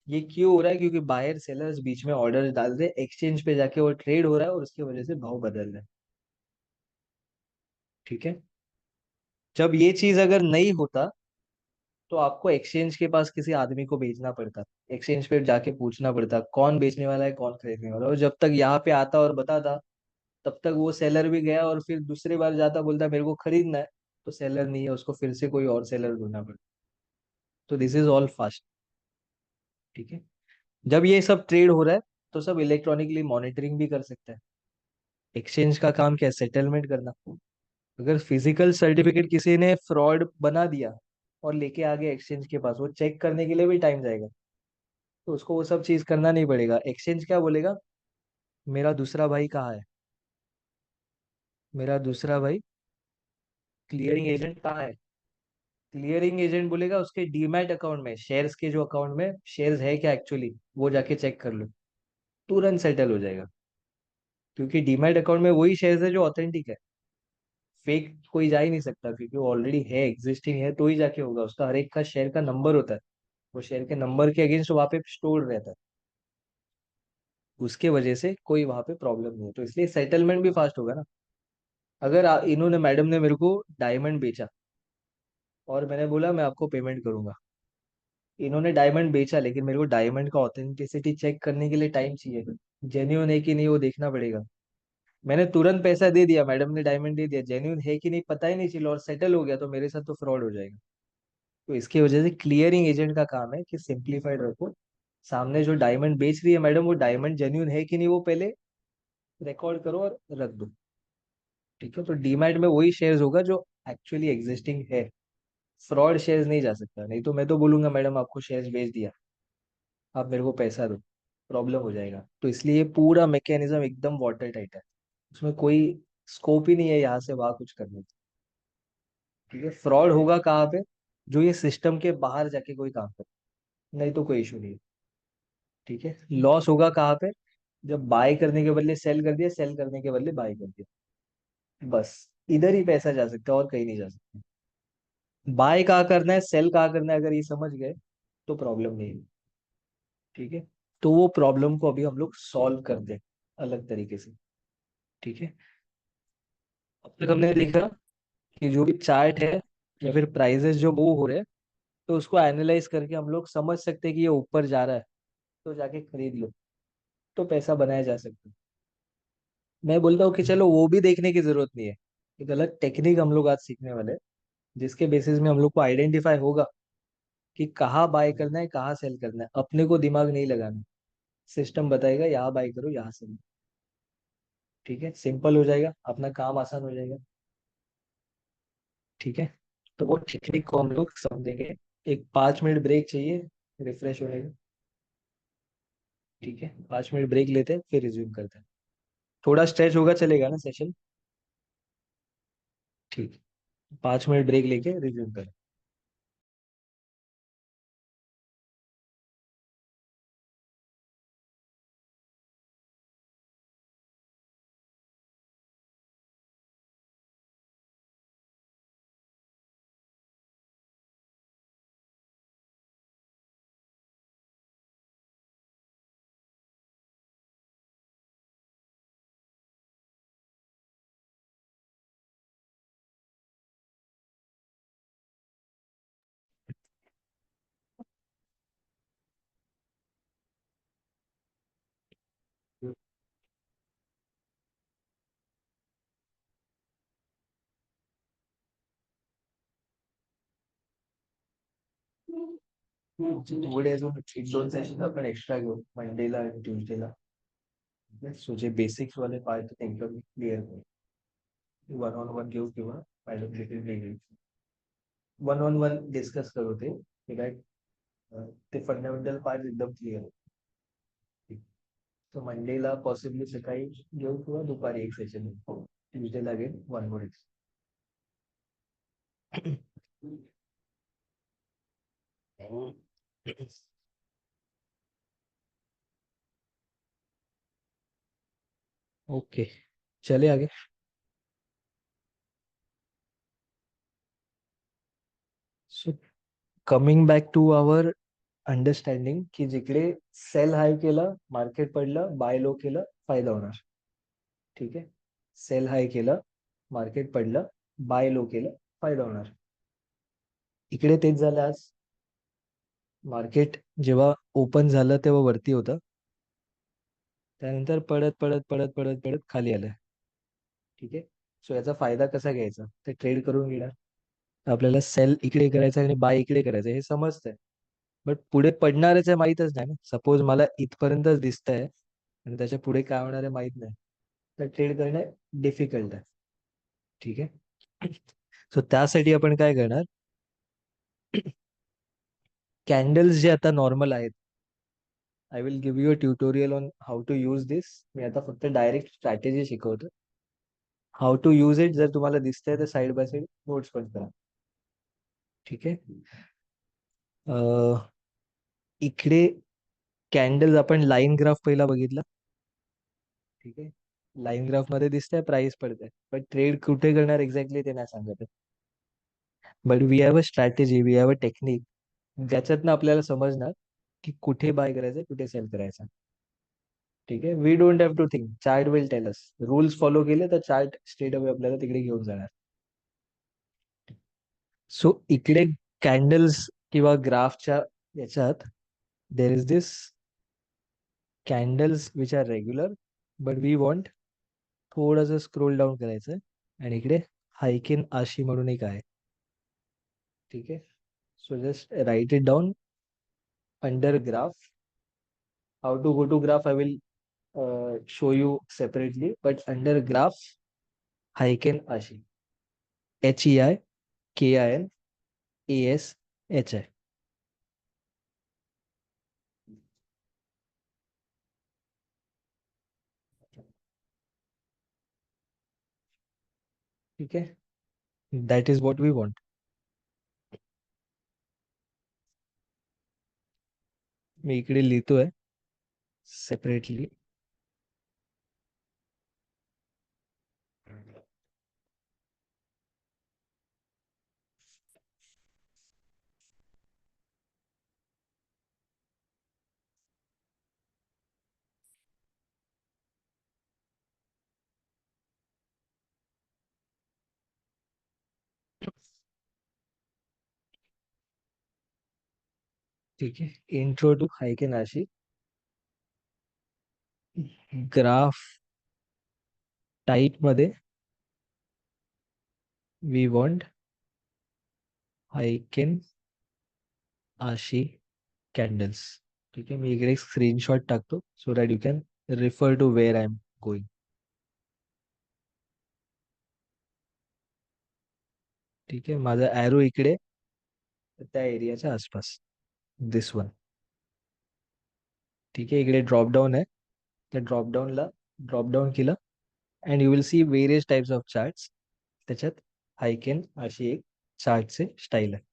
ये क्यों हो रहा है? क्योंकि बायर सेलर्स बीच में ऑर्डर डाल रहे हैं, एक्सचेंज पे जाके वो ट्रेड हो रहा है और उसकी वजह से भाव बदल रहे हैं। ठीक है। जब ये चीज अगर नहीं होता तो आपको एक्सचेंज के पास किसी आदमी को भेजना पड़ता, एक्सचेंज पे जाके पूछना पड़ता कौन बेचने वाला है कौन खरीदने वाला है। और जब तक यहाँ पे आता और बताता, तब तक वो सेलर भी गया और फिर दूसरी बार जाता बोलता मेरे को खरीदना है, तो सेलर नहीं है, उसको फिर से कोई और सेलर ढूंढना पड़ता। तो दिस इज ऑल फास्ट। ठीक है। जब ये सब ट्रेड हो रहा है तो सब इलेक्ट्रॉनिकली मॉनिटरिंग भी कर सकता है। एक्सचेंज का काम क्या है? सेटलमेंट करना। अगर फिजिकल सर्टिफिकेट किसी ने फ्रॉड बना दिया और लेके आ गया एक्सचेंज के पास, वो चेक करने के लिए भी टाइम जाएगा, तो उसको वो सब चीज करना नहीं पड़ेगा। एक्सचेंज क्या बोलेगा? मेरा दूसरा भाई कहाँ है? मेरा दूसरा भाई क्लियरिंग एजेंट कहाँ है? क्लियरिंग एजेंट बोलेगा उसके डीमैट अकाउंट में, शेयर्स के जो अकाउंट में शेयर्स है क्या एक्चुअली, वो जाके चेक कर लो। तुरंत सेटल हो जाएगा। क्योंकि डीमैट अकाउंट में वही शेयर्स है जो ऑथेंटिक है। फेक कोई जा ही नहीं सकता, क्योंकि वो ऑलरेडी है, एग्जिस्टिंग है, तो ही जाके होगा। उसका हर एक का शेयर का नंबर होता है, वो शेयर के नंबर के अगेंस्ट वहां पे स्टोर रहता है। उसके वजह से कोई वहां पे प्रॉब्लम नहीं है, तो इसलिए सेटलमेंट भी फास्ट होगा ना। अगर इन्होंने, मैडम ने मेरे को डायमंड बेचा और मैंने बोला मैं आपको पेमेंट करूंगा, इन्होंने डायमंड बेचा लेकिन मेरे को डायमंड का ऑथेंटिसिटी चेक करने के लिए टाइम चाहिए, जेन्यून है कि नहीं वो देखना पड़ेगा। मैंने तुरंत पैसा दे दिया, मैडम ने डायमंड दे दिया, जेन्यून है कि नहीं पता ही नहीं चला और सेटल हो गया, तो मेरे साथ तो फ्रॉड हो जाएगा। तो इसकी वजह से क्लियरिंग एजेंट का काम है कि सिंप्लीफाइड रखो। सामने जो डायमंड बेच रही है मैडम, वो डायमंड जेन्यून है कि नहीं वो पहले रिकॉर्ड करो और रख दो। ठीक है। तो डीमैट में वही शेयर्स होगा जो एक्चुअली एग्जिस्टिंग है। फ्रॉड शेयर्स नहीं जा सकता, नहीं तो मैं तो बोलूंगा मैडम आपको शेयर्स बेच दिया, आप मेरे को पैसा दो, प्रॉब्लम हो जाएगा। तो इसलिए पूरा मैकेनिज्म एकदम वाटर टाइट है, उसमें कोई स्कोप ही नहीं है यहाँ से वहां कुछ करने का। ठीक है। फ्रॉड होगा कहाँ पे? जो ये सिस्टम के बाहर जाके कोई काम करे, नहीं तो कोई इशू नहीं है। ठीक है। लॉस होगा कहाँ पे? जब बाय करने के बदले सेल कर दिया, सेल करने के बदले बाय कर दिया, बस इधर ही पैसा जा सकता है और कहीं नहीं जा सकता। बाय कहाँ करना है, सेल कहाँ करना है, अगर ये समझ गए तो प्रॉब्लम नहीं है। ठीक है। तो वो प्रॉब्लम को अभी हम लोग सॉल्व कर दे अलग तरीके से। ठीक है। अब तक हमने देखा कि जो भी चार्ट है या फिर प्राइजेस जो मूव हो रहे हैं, तो उसको एनालाइज करके हम लोग समझ सकते हैं कि ये ऊपर जा रहा है, तो जाके खरीद लो, तो पैसा बनाया जा सकता है। मैं बोलता हूँ कि चलो वो भी देखने की जरूरत नहीं है, एक अलग टेक्निक हम लोग आज सीखने वाले हैं, जिसके बेसिस में हम लोग को आइडेंटिफाई होगा कि कहाँ बाय करना है कहाँ सेल करना है। अपने को दिमाग नहीं लगाना, सिस्टम बताएगा यहाँ बाय करो यहाँ सेल। ठीक है। सिंपल हो जाएगा, अपना काम आसान हो जाएगा। ठीक है। तो वो टेक्निक को हम लोग समझेंगे। एक 5 मिनट ब्रेक चाहिए रिफ्रेश होने का। ठीक है। 5 मिनट ब्रेक लेते हैं फिर रिज्यूम करते हैं। थोड़ा स्ट्रेच होगा, चलेगा ना सेशन? ठीक है। 5 मिनट ब्रेक लेके रिज्यूम करें। टू डेज एक दोन सेशन आपण एक्स्ट्रा घेऊ, मंडेला आणि ट्यूजडेला. सो जे बेसिक्स वाले पार्ट एकदम क्लिअर करू. वन ऑन वन घेऊ किंवा मॅडम देखील घेईल. वन ऑन वन डिस्कस करू ते, की काय ते फंडामेंटल पार्ट एकदम क्लिअर. तो मंडेला पॉसिबली सकाळी घेऊ किंवा दुपारी एक सेशन, ट्यूजडेला घेऊ वन मोर. ओके, चले आगे. So coming back to our understanding की जिकडे सेल हाय केलं मार्केट पडलं, बाय लो केलं फायदा होणार. ठीक आहे, सेल हाय केलं मार्केट पडलं, बाय लो केलं फायदा होणार. इकडे तेच झालं आज. मार्केट जेव्हा ओपन झालं तेव्हा वरती होतं, त्यानंतर पडत पडत पडत पडत पडत खाली आलं. ठीक आहे, सो याचा फायदा कसा घ्यायचा ते ट्रेड करून घेणार. आपल्याला सेल इकडे करायचं आणि बाय इकडे करायचं हे समजतंय, बट पुढे पडणारच आहे माहीतच नाही ना. सपोज मला इथपर्यंतच दिसतंय आणि त्याच्या पुढे काय होणार आहे माहित नाही, तर ट्रेड करणं डिफिकल्ट आहे. ठीक आहे, सो त्यासाठी आपण काय करणार, कॅन्डल्स जे आता नॉर्मल आहेत, I will give you a tutorial on how to use this. मी आता फक्त डायरेक्ट स्ट्रॅटेजी शिकवतो. हाऊ टू यूज इट जर तुम्हाला दिसतंय तर साईड बाय साईड नोट्स पण करा. ठीक आहे, इकडे कॅन्डल्स आपण लाईन ग्राफ पहिला बघितला. ठीक आहे, लाईन ग्राफ मध्ये दिसतंय प्राइस पडते, पण ट्रेड कुठे करणार एक्झॅक्टली ते नाही सांगत. But we have a strategy, we have a technique ज्याच्यातनं आपल्याला समजणार की कुठे बाय करायचं कुठे सेल करायचं. ठीक आहे, we don't have to think, chart will tell us. Rules follow केले तर चार्ट स्ट्रेट अवे आपल्याला तिकडे घेऊन जाणार. सो इकडे कॅन्डल्स किंवा ग्राफच्या याच्यात there is this candles which are regular, but we want थोडंसं स्क्रोल डाऊन करायचं आणि इकडे हायकिन आशी म्हणून एक आहे. ठीक आहे, so just write it down under graph. How to go to graph I will show you separately, but under graph Heiken Ashi, HEIKINASHI. ठीक आहे, that is what we want. मी इकडे लिहितोय सेपरेटली. ठीक आहे, intro to Heiken Ashi. Graph type मध्ये we want Heiken Ashi candles. ठीक आहे, मी इकडे एक स्क्रीनशॉट टाकतो so that you can refer to where I am going. ठीक आहे, माझा ॲरो इकडे त्या एरियाच्या आसपास, दिस वन. ठीक आहे, इकडे ड्रॉपडाऊन आहे, त्या ड्रॉपडाऊनला ड्रॉपडाऊन केलं and you will see various types of charts. त्याच्यात हायकेन अशी एक चार्टचे स्टाईल आहे.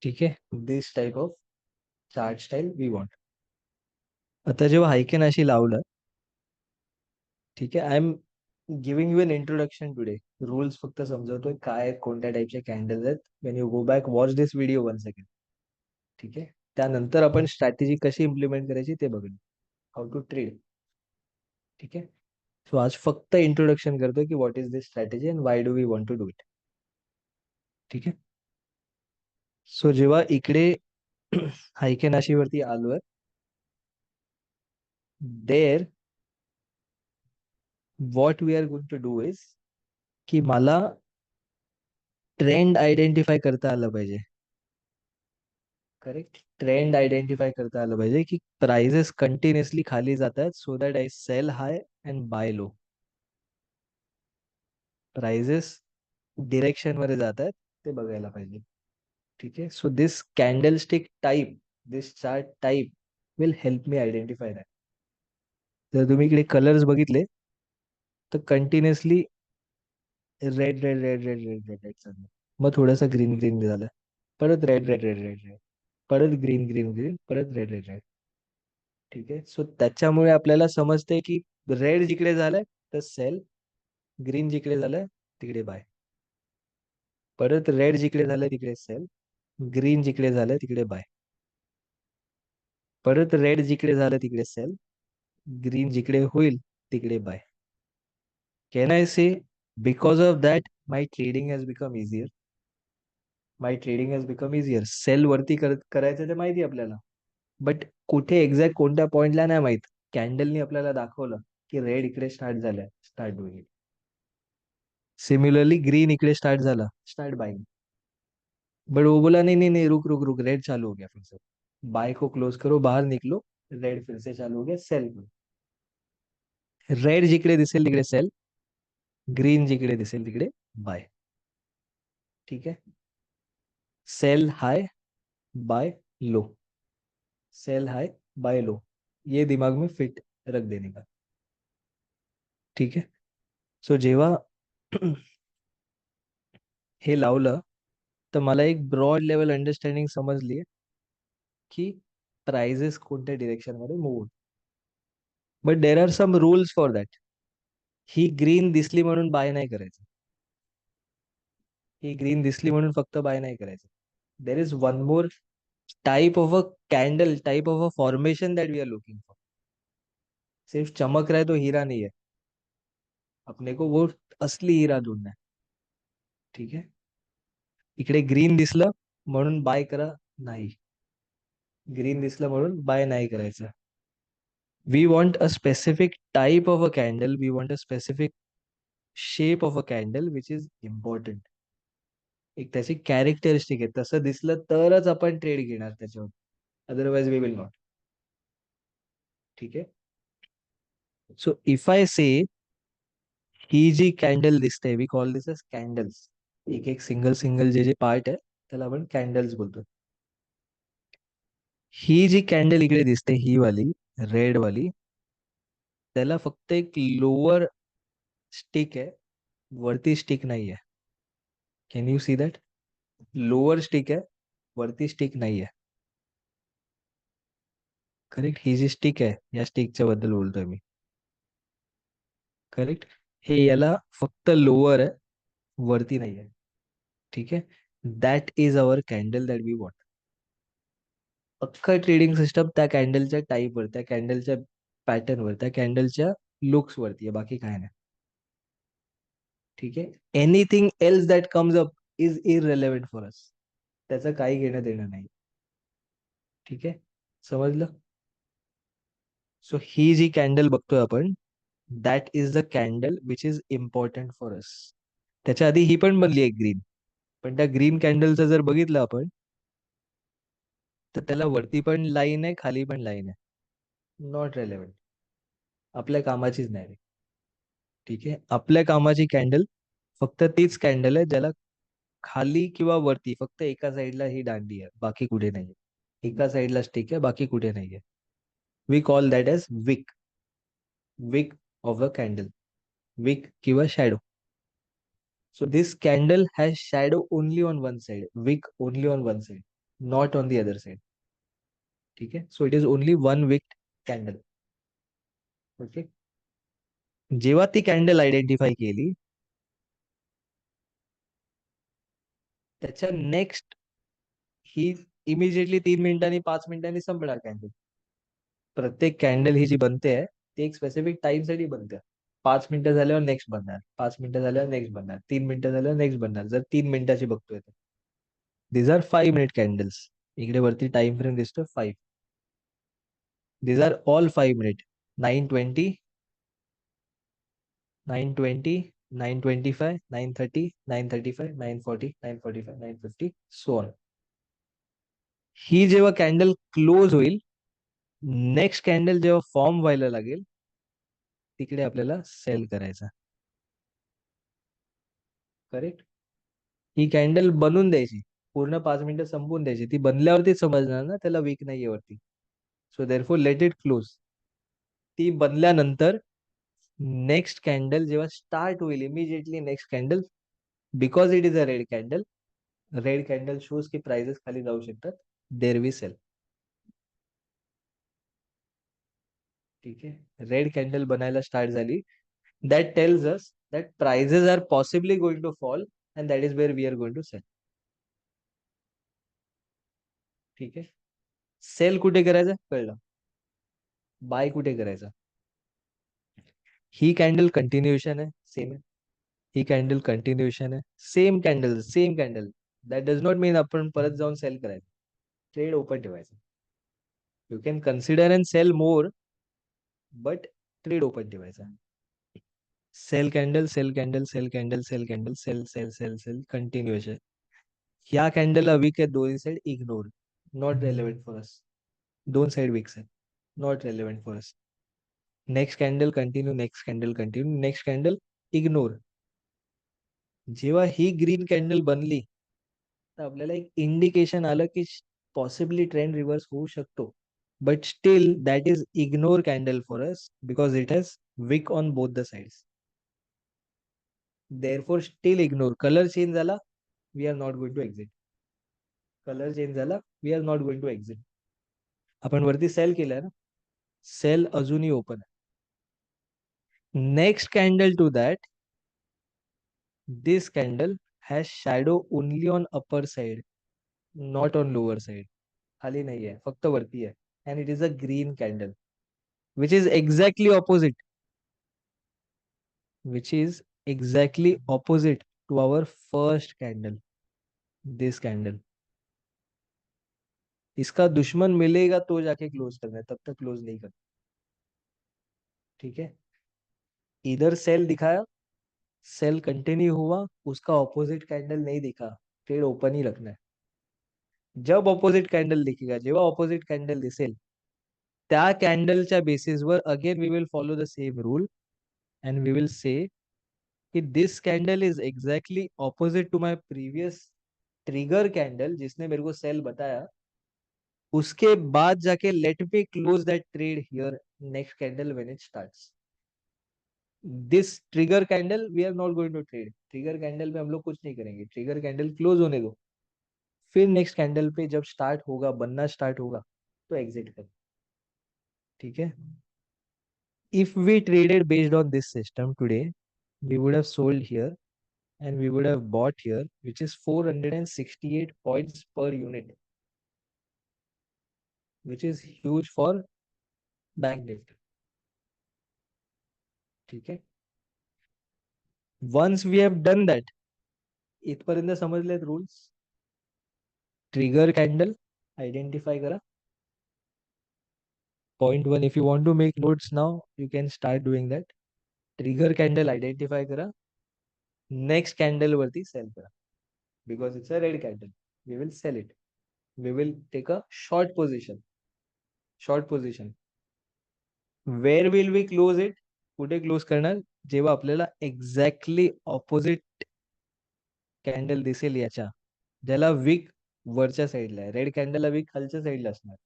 ठीक आहे, this type of chart style we want. आता जेव्हा हायकेन अशी लावलं, ठीक आहे, I am giving you an introduction today. Rules फक्त समजवतोय काय कोणत्या टाईपचे कॅन्डल्स आहेत. When you go back watch this video one second. ठीक आहे, त्यानंतर आपण स्ट्रॅटेजी कशी इम्प्लिमेंट करायची ते बघूया, हाऊ टू ट्रेड. ठीक आहे, सो आज फक्त इंट्रोडक्शन करतोय की what is this strategy and why do we want to do it. ठीक आहे, सो जेव्हा इकडे हायकेन वरती आलोय, देर what we are going to do is की मला ट्रेंड आयडेंटिफाय करता आलं पाहिजे. करेक्ट, ट्रेंड आयडेंटिफाय करता आलं पाहिजे की प्राइजेस कंटिन्युअसली खाली जात आहेत, so that I sell high and buy low. Prices direction मध्ये जात आहेत ते बघायला पाहिजे. ठीक आहे, so this candlestick type, this chart type will help me identify that. जर तुम्ही इकडे कलर्स बघितले तर continuously red red red red red red red चाललं, मग थोडंसं ग्रीन ग्रीन झालं, परत red red red red red, परत ग्रीन ग्रीन ग्रीन, परत रेड रेड रेड. ठीक आहे, सो त्याच्यामुळे आपल्याला समजते की रेड जिकडे झालंय तर सेल, ग्रीन जिकडे झालंय तिकडे बाय, परत रेड जिकडे झालंय तिकडे सेल, ग्रीन जिकडे झालंय तिकडे बाय, परत रेड जिकडे झालं तिकडे सेल, ग्रीन जिकडे होईल तिकडे bye. Can I say because of that my trading has become easier, my trading has become easier. Sell वरती करायचं ते माहिती आपल्याला, बट कुठे एक्झॅक्ट कोणत्या पॉइंटला नाही माहित. कॅन्डलनी आपल्याला दाखवलं की रेड इकडे स्टार्ट झालंय, स्टार्ट होईल. सिमिलरली ग्रीन इकडे स्टार्ट झाला, स्टार्ट बाइंग. बट वो बोला नहीं नहीं नहीं, रुक रुक रुक, रेड चालू हो गया फिर से, बाय को क्लोज करो, बाहर निकलो, रेड फिर से चालू हो गया, सेल. रेड जिकडे दिसेल तिकडे सेल, ग्रीन जिकडे दिसेल तिकडे बाय. ठीक है, सेल हाय बाय लो, सेल हाय बाय लो, ये दिमाग में फिट रख देने का. ठीक है, सो जेव्हा हे लावलं तर मला एक ब्रॉड लेवल अंडरस्टँडिंग समजली की प्राइजेस कोणत्या डिरेक्शन मध्ये move. But there are some rules for that. ही ग्रीन दिसली म्हणून बाय नाही करायचं, ही ग्रीन दिसली म्हणून फक्त बाय नाही करायचं. There is one more type of a candle, type of a formation that we are looking for. सिर्फ चमक रहा है तो हीरा नहीं है, अपने को वो असली हीरा ढूंढना है. ठीक है, इकडे ग्रीन दिसलं म्हणून बाय करा नाही, ग्रीन दिसलं म्हणून बाय नाही करायचं. We want a specific type of a candle, we want a specific shape of a candle which is important. एक त्याची कॅरेक्टरिस्टिक आहे, तसं दिसलं तरच आपण ट्रेड घेणार त्याच्यावर, अदरवाइज वी विल नॉट. ठीक आहे, सो इफ आय से ही जी कॅन्डल दिसते, we call this as candles. एक एक सिंगल सिंगल जे जे पार्ट आहे त्याला आपण कॅन्डल्स बोलतो. ही जी कॅन्डल इकडे दिसते, ही वाली रेड वाली, त्याला फक्त एक लोअर स्टिक आहे, वरती स्टिक नाही आहे. Can you see that? Lower stick आहे, वरती स्टिक नाही आहे. करेक्ट, ही जी स्टिक आहे या स्टिकच्या बद्दल बोलतोय मी. करेक्ट, हे याला फक्त लोअर आहे, वरती नाही आहे. ठीक आहे, that is our candle that we want. अख्खा ट्रेडिंग सिस्टम त्या कॅन्डलच्या टाईपवर, त्या कॅन्डलच्या पॅटर्नवर, त्या कॅन्डलच्या लुक्स वरती आहे, बाकी काय नाही. ठीक आहे, anything else that comes up is irrelevant for us, त्याचं काही घेणं देणं नाही. ठीक आहे, समजलं? सो ही जी कॅन्डल बघतोय आपण, that is the candle which is important for us. त्याच्या आधी ही पण बनली आहे ग्रीन, पण त्या ग्रीन कॅन्डलचं जर बघितलं आपण तर त्याला वरती पण लाईन आहे, खाली पण लाईन आहे, नॉट रेलेव्हंट, आपल्या कामाचीच नाही. ठीक आहे, आपल्या कामाची कॅन्डल फक्त तीच कॅन्डल आहे ज्याला खाली किंवा वरती फक्त एका साईडला ही दांडी आहे, बाकी कुठे नाहीये. एका साईडला स्टिक आहे, बाकी कुठे नाहीये. We call that as wick, wick of a candle, wick किंवा shadow. So this candle has shadow only on one side, wick only on one side, not on the other side. ठीक है, so it is only one wick candle. Okay, जेव्हा ती candle identify केली, त्याच्या next ही immediately 3 मिनिटांनी 5 मिनिटांनी संपणार candle. प्रत्येक कॅन्डल ही जी बनते आहे ती एक स्पेसिफिक टाइम साठी बनते. 5 मिनिटं झाल्यावर नेक्स्ट बनणार, 5 मिनिटं झाल्यावर नेक्स्ट बनणार, 3 मिनिटं झाल्यावर नेक्स्ट बनणार. जर 3 मिनिटाची बघतोय तर दीज आर 5 मिनिट कॅन्डल्स. इकडे वरती टाइम फ्रेम दिसतो 5. These are all 5 minute. 9:20, 9:20, 925, 930, 935, 940, 945, 950, so on. ही जेव्हा कॅन्डल क्लोज होईल, नेक्स्ट कॅन्डल जेव्हा फॉर्म व्हायला लागेल, तिकडे आपल्याला सेल करायचा. करेक्ट. ही कॅन्डल बनवून द्यायची, पूर्ण 5 मिनिटं संपवून द्यायची. ती बनल्यावरती समजणार ना त्याला वीक नाहीये वरती. So therefore let it close. ती बनल्यानंतर नेक्स्ट कॅन्डल जेव्हा स्टार्ट होईल, immediately next candle, because it is a red candle shows की प्राइसेस खाली जाऊ शकतात, देर वी सेल. ठीक आहे. रेड कॅन्डल बनायला स्टार्ट झाली, that tells us that prices are possibly going to fall and that is where we are going to sell. ठीक आहे. सेल कुठे करायचं कळलं, बाय कुठे करायचं. ही कॅन्डल कंटिन्युएशन आहे, सेम आहे. ही कॅन्डल कंटिन्युएशन आहे, same candle. That does not mean आपण परत जाऊन सेल करायचं. ट्रेड ओपन ठेवायचं. You can consider and sell more, but trade open ठेवायचा. Sell candle, sell candle, sell candle, sell candle, sell sell sell sell continuation. ह्या कॅन्डलला wick आहे, दोन्ही side ignore, not relevant for us. दोन side wicks आहेत, not relevant for us. Next candle continue, next candle continue, next candle ignore. जेव्हा ही green candle बनली, तर आपल्याला एक इंडिकेशन आलं की पॉसिबली ट्रेंड रिव्हर्स होऊ शकतो. But still that is ignore candle for us because it has wick on both the sides. Therefore still ignore. Colour change झाला, we are not going to exit. Colour change झाला, we are not going to exit. आपण वरती sell केलाय ना, sell अजूनही open आहे. Next candle to that, this candle has shadow only on upper side, not on lower side. खाली नाही आहे, फक्त वरती आहे. And it is a green candle, which is exactly opposite, to our first candle, this candle. इसका दुश्मन मिलेगा तो जाके क्लोज करना है, तब तक क्लोज नहीं करना. ठीक है. इधर सेल दिखाया, सेल कंटिन्यू हुआ, उसका ऑपोजिट कैंडल नहीं दिखा, ट्रेड ओपन ही रखना है. जब ऑपोजिट कॅन्डल दिखेगा, जेव्हा ऑपोजिट कॅन्डल दिसेल, त्या कॅन्डलच्या बेसिसवर again we will follow the same rule and we will say कि this candle is exactly opposite to my previous trigger candle जिसने मेरे को सेल बताया. उसके बाद जाके let me close that trade here next candle when it starts. This trigger candle we are not going to trade. Trigger candle में हम लोग कुछ नहीं करेंगे, ट्रिगर कैंडल क्लोज होने दो, फिर नेक्स्ट कैंडल पे जब स्टार्ट होगा, बनना स्टार्ट होगा, तो एग्जिट कर. ठीक है. If we traded based on this system today, we would have sold here and we would have bought here, which is 468 points per unit, which is huge for Bank Nifty. ठीक है. Once we have done that, इथपर्यंत समजलेत rules. Trigger candle identify करा. Point 1, if you want to make notes now, you can start doing that. Trigger candle identify करा. Next candle वरती sell करा. Because it's a red candle, we will sell it. We will take a short position. Where will we close it? कुठे close करणार? जेव्हा आपल्याला exactly opposite candle दिसेल याच्या, ज्याला विक वरच्या साईडला आहे. रेड कॅन्डलला विक खालच्या साईडला असणार,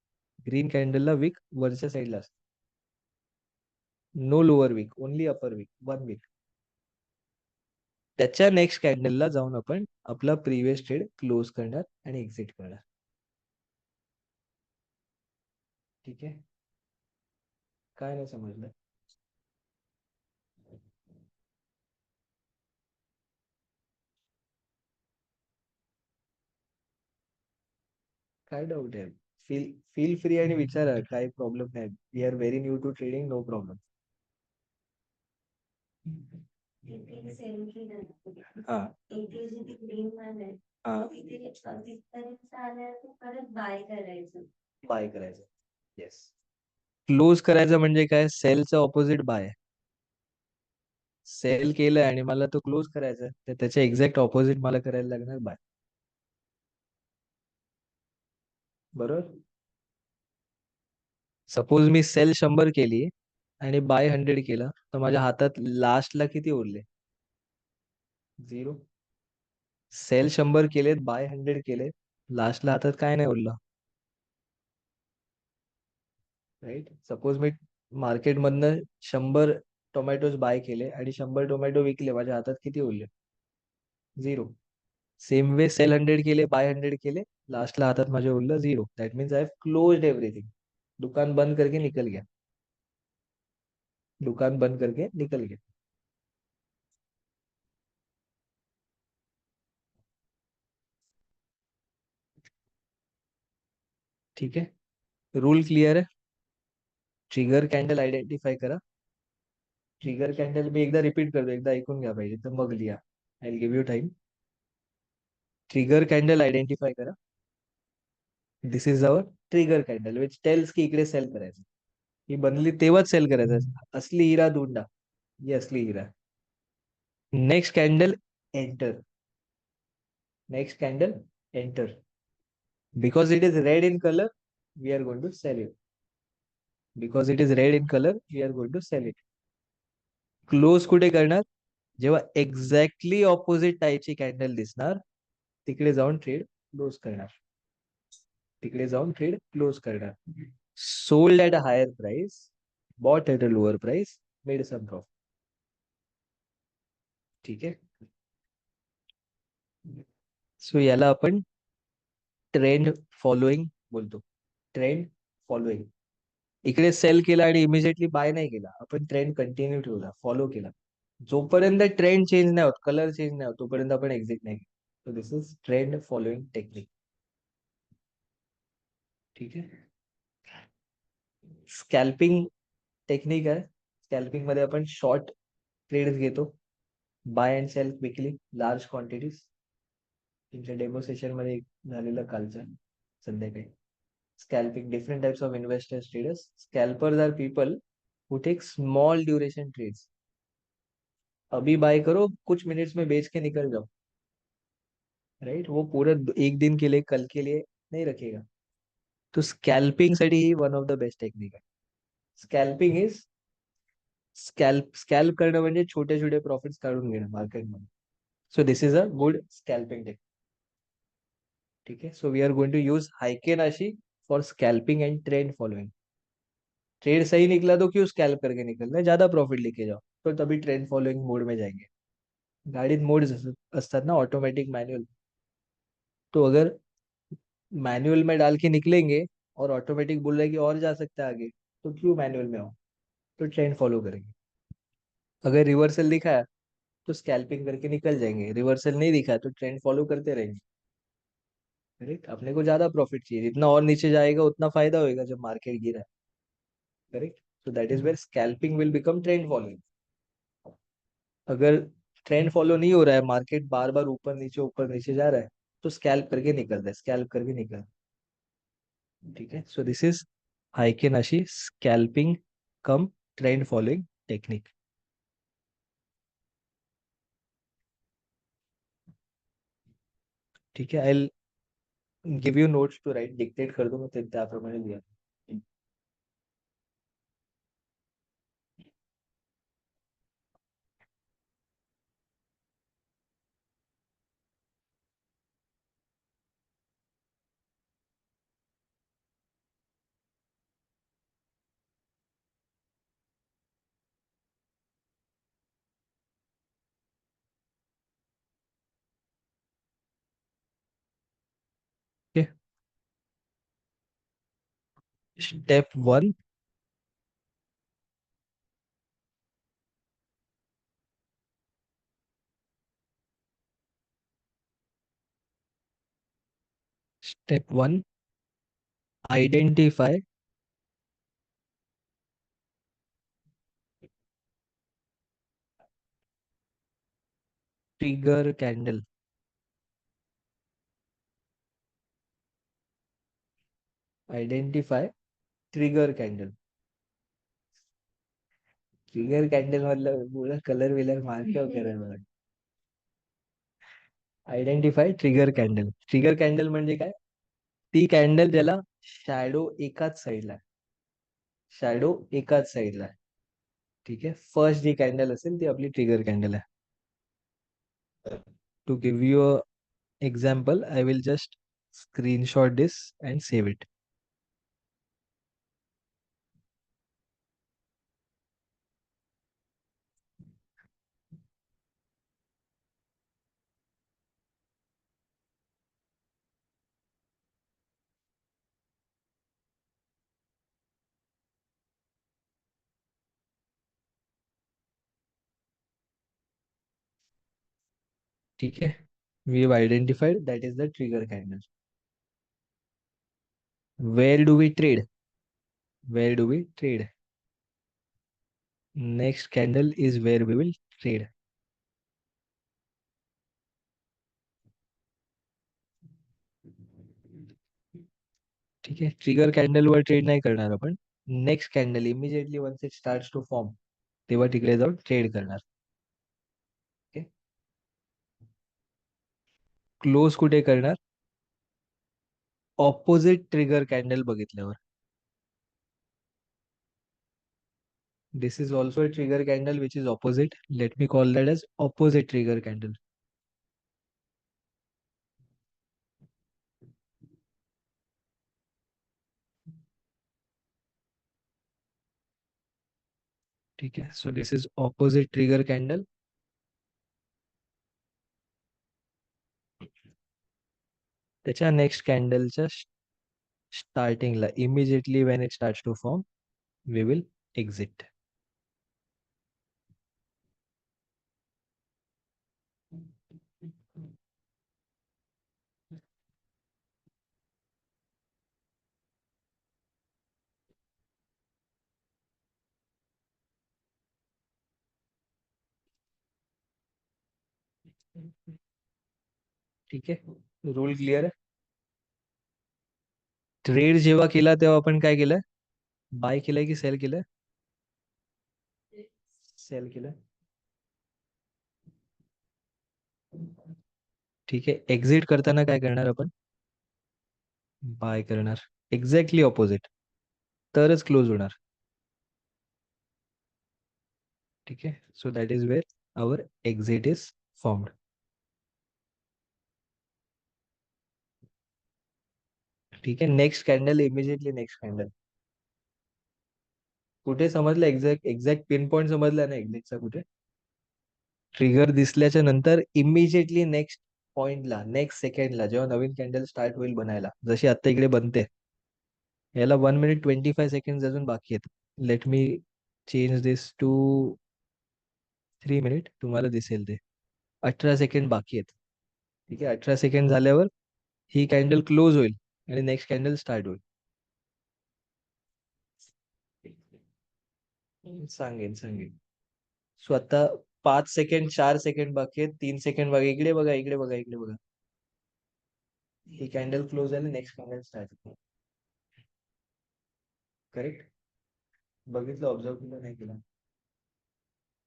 ग्रीन कॅन्डलला विक वरच्या साईडला असणार. नो लोअर विक, ओनली अपर विक, वन विक. त्याच्या नेक्स्ट कॅन्डलला जाऊन आपण आपला प्रिव्हियस ट्रेड क्लोज करणार आणि एक्झिट करणार. ठीक आहे. काय नाही समजलं? काय डाऊट आहे? फील फ्री आणि विचारा, काही प्रॉब्लेम नाही. We are very new to trading, no problem. हा बाय करायचं. येस. क्लोज करायचं म्हणजे काय? सेलचं ऑपोजिट बाय. सेल केलंय आणि मला तो क्लोज करायचा आहे, तर त्याच्या एक्झॅक्ट ऑपोजिट मला करायला लागणार बाय. बरोबर. सपोज मी सेल 100 केली आणि बाय 100 केला, तर माझ्या हातात लास्टला किती उरले? 0. सेल 100 केलेत, बाय 100 केले, लास्टला हातात काय नाही उरलं. राईट. सपोज मी मार्केटमधनं 100 टोमॅटोज बाय केले आणि 100 टोमॅटो विकले, माझ्या हातात किती उरले? 0. सेम वे सेल 100 केले, बाय 100 केले, लास्टला हातात माझे उरलं 0. That means I have closed everything. दुकान बंद करके निकल गया. दुकान बंद करके निकल गया. ठीक है. रूल क्लियर है. ट्रिगर कॅन्डल आयडेंटिफाय करा. ट्रिगर कॅन्डल मी एकदा रिपीट करतो, एकदा ऐकून घ्या पाहिजे तर मग लिहा. I will give you time. Trigger candle identify करा. This is our trigger candle which tells की इकडे सेल करायचं. ही बनली तेव्हाच सेल करायचं. असली हिरा धुंडा. ही असली हिरा. Next candle enter. Next candle enter. Because it is red in color, we are going to sell it. Because it is red in color, we are going to sell it. Close कुठे करणार? जेव्हा exactly opposite टाईपची candle दिसणार, तिकडे जाऊन trade close करणार. तिकडे जाऊन ट्रेड क्लोज करणार. Sold at a higher price, bought at a lower price, made some profit. ठीक आहे. सो याला आपण ट्रेंड फॉलोइंग बोलतो. Trend following. इकडे सेल केला आणि इमिजिएटली बाय नाही केला, आपण ट्रेंड कंटिन्यू ठेवला, फॉलो केला. जोपर्यंत ट्रेंड चेंज नाही होत, कलर चेंज नाही होत, तोपर्यंत आपण एक्झिट नाही केलं. So this is trend following technique. ठीक आहे. स्कॅल्पिंग टेक्निक आहे. स्कॅल्पिंग मध्ये आपण शॉर्ट ट्रेड्स घेतो. Buy and sell quickly large quantities. तुमच्या डेमो सेशन मध्ये झालेलं कालचं संध्याकाळी. Scalping, different types of investors traders. Scalpers are people who take small duration trades. अभी बाय करो, कुछ मिनट्स में बेच के निकल जाओ. राइट. वो पूरा एक दिन के लिए, कल के लिए नहीं रखेगा. तो स्कॅल्पिंग साठी ही one of the best technique आहे. स्कॅल्पिंग इज स्कॅल्प करणं म्हणजे छोटे छोटे प्रॉफिट्स काढून घेणं मार्केटमध्ये. So this is a good scalping technique. ठीक है. So we are going to use Heikin Ashi for scalping and trend following. Trade सही निकला तो क्यों स्कैल्प करके निकलना है, ज्यादा प्रॉफिट लेके जाओ, तो तभी ट्रेंड फॉलोइंग मोड में जाएंगे. गाडीत मोड्स असतात ना, ऑटोमेटिक, मैनुअल. तो अगर मैनुअल में डाल के निकलेंगे और ऑटोमेटिक बोल रहा है कि और जा सकता है आगे, तो क्यों मैनुअल में हो, तो ट्रेंड फॉलो करेंगे. अगर रिवर्सल दिखा है तो स्कैल्पिंग करके निकल जाएंगे, रिवर्सल नहीं दिखा तो ट्रेंड फॉलो करते रहेंगे. करेक्ट. अपने को ज्यादा प्रॉफिट चाहिए, जितना और नीचे जाएगा उतना फायदा होगा जब मार्केट गिरा है. Correct. So that is where scalping will become trend following. अगर ट्रेंड फॉलो नहीं हो रहा है, मार्केट बार बार ऊपर नीचे जा रहा है, तो स्कैल्प करके निकल रहा है, स्कैल्प करके निकल. ठीक है. So this is Heikin Ashi scalping cum trend following technique. ठीक है. I give you notes to write, dictate कर दूंगा, त्याप्रमाणे लिहा. Okay. Step 1. Step 1. Identify trigger candle. Identify trigger candle. Trigger candle मधलं पूरा कलर विलर मार के वगैरे मला identify trigger candle. Trigger candle म्हणजे काय? ती कॅन्डल ज्याला शॅडो एकाच साईडला, शॅडो एकाच साईडला आहे. ठीक आहे, फर्स्ट जी कॅन्डल असेल ती आपली ट्रिगर कॅन्डल आहे. To give you a example, I will just screenshot this and save it. ठीक है, we have identified that is the trigger candle. Where do we trade? Where do we trade? Next candle is where we will trade. ठीक आहे, trigger candle वर trade नाही करणार आपण. Next candle immediately once it starts to form तेव्हा तिकडे जाऊन trade करणार. Okay, close कुठे करणार? ऑपोजिट ट्रिगर कॅन्डल बघितल्यावर. This is also a trigger candle which is opposite. Let me call that as opposite trigger candle. ठीक आहे, so this is opposite trigger candle. त्याच्या नेक्स्ट कॅन्डलच्या स्टार्टिंगला immediately when it starts to form we will exit. ठीक आहे, rule clear आहे. Trade जेव्हा केला तेव्हा आपण काय केलं? बाय केलंय की सेल केलंय? सेल केलंय. ठीक आहे, एक्झिट करताना काय करणार आपण? बाय करणार. एक्झॅक्टली ऑपोजिट, तरच क्लोज होणार. ठीक आहे, so that is where our exit is formed. ठीक आहे, next candle immediately next candle कुठे समजलं? एक्झॅक्ट एक्झॅक्ट पिन पॉईंट समजला ना एक्झिटचा कुठे? ट्रिगर दिसल्याच्या नंतर इमिजिएटली नेक्स्ट पॉइंटला, नेक्स्ट सेकंडला जेव्हा नवीन कॅन्डल स्टार्ट होईल बनायला, जशी आता इकडे बनते, याला 1 minute 25 seconds अजून बाकी आहेत. Let me change this to 3 minute. तुम्हाला दिसेल ते 18 सेकंड बाकी आहेत. ठीक आहे, 18 सेकंड झाल्यावर ही कॅन्डल क्लोज होईल आणि नेक्स्ट कॅन्डल स्टार्ट होईल. सांगेन सांगेन. सो आता 5 सेकंड, 4 सेकंड बाकी आहेत, 3 सेकंड बाकी. इकडे बघा, इकडे बघा, इकडे बघा. ही कॅन्डल क्लोज झाली, नेक्स्ट कॅन्डल स्टार्ट होईल. करेक्ट? बघितलं, ऑब्झर्व केलं नाही केलं?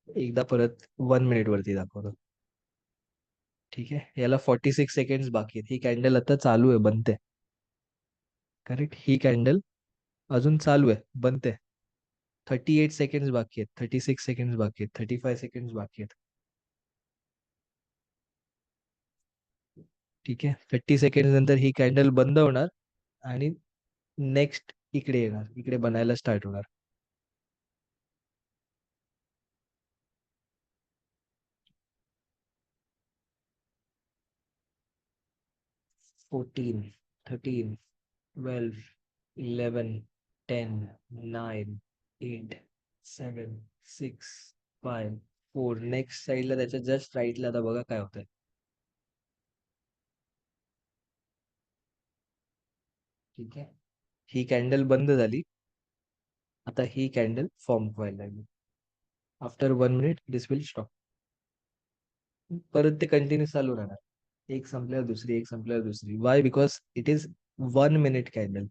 एकदा परत 1 minute वरती दाखवतो. ठीक आहे, याला 46 सेकंड बाकी आहेत. ही कॅन्डल आता चालू आहे, बनते. करेक्ट, ही कॅन्डल अजून चालू आहे, बनते. 38 सेकंड बाकी आहेत, 36 सेकंड बाकी आहेत, 35 सेकंड बाकी आहेत. ठीक आहे, 30 सेकंड नंतर ही कॅन्डल बंद होणार आणि नेक्स्ट इकडे येणार, इकडे बनायला स्टार्ट होणार. फोर्टीन, 13, 12, 11, 10, 9, 8, 7, 6, 5, 4. नेक्स्ट साईडला त्याच्या जस्ट राईटला आता बघा काय होतंय. ठीक आहे, ही कॅन्डल बंद झाली, आता ही कॅन्डल फॉर्म व्हायला लागली. After 1 minute this will stop. परत ते कंटिन्यू चालू राहणार, एक संपल्यावर दुसरी, एक संपल्यावर दुसरी. Why? Because it is 1 minute candle.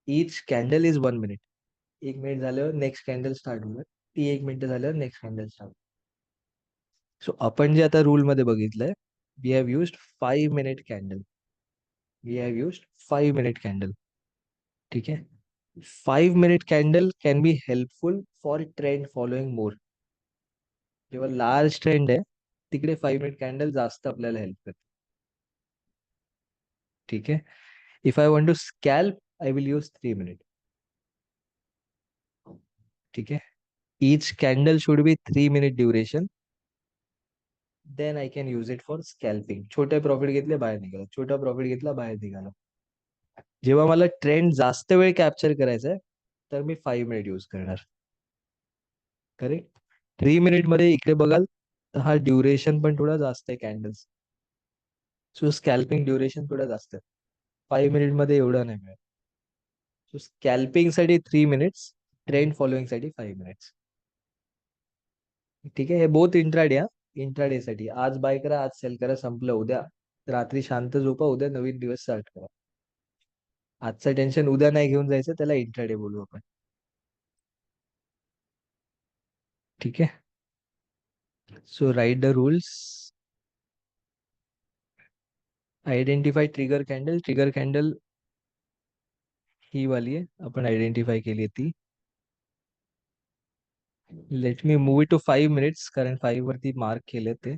Each candle is 1 minute. 1 minute झाल्यावर नेक्स्ट कॅन्डल स्टार्ट होणार, ती 1 मिनिट झाल्यावर नेक्स्ट कॅन्डल स्टार्ट. सो आपण जे आता रूल मध्ये बघितलंय, we have used 5 minute candle. We have used 5 minute candle. ठीक आहे. 5 minute candle can be helpful for trend following more. जेव्हा लार्ज ट्रेंड आहे तिकडे 5 मिनिट कॅन्डल जास्त आपल्याला हेल्प करते. ठीक आहे. If I want to scalp I will use 3 minute. ठीक आहे. each candle should be 3 minute duration, then I can use it for scalping. छोटे प्रॉफिट घेतले बाहेर निघाला, छोटा प्रॉफिट घेतला बाहेर निघाला. जेव्हा मला ट्रेंड जास्त वेळ कॅप्चर करायचा आहे तर मी 5 मिनिट यूज करणार. करेक्ट. 3 मिनिट मध्ये इकडे बघाल तर हा ड्युरेशन पण थोडा जास्त आहे कॅन्डल्स. सो स्कॅल्पिंग ड्युरेशन थोडा जास्त आहे. 5 मिनिट मध्ये एवढा नाही मिळत. सो स्कॅल्पिंग साठी 3 मिनिट्स, ट्रेंड फॉलोइंग साठी 5 मिनिट्स. ठीक आहे. हे बोथ इंट्राडे. इंट्राडे साठी आज बाय करा, आज सेल करा, संपलं. उद्या रात्री शांत झोपा, उद्या नवीन दिवस स्टार्ट करा. आजचं टेन्शन उद्या नाही घेऊन जायचं, त्याला इंट्राडे बोलू आपण. ठीक आहे. So write the rules. Identify trigger candle. Trigger candle ही वाली आहे, आपण आयडेंटिफाय केली आहे ती. Let me move it to 5 minutes, कारण 5 वरती मार्क केले ते.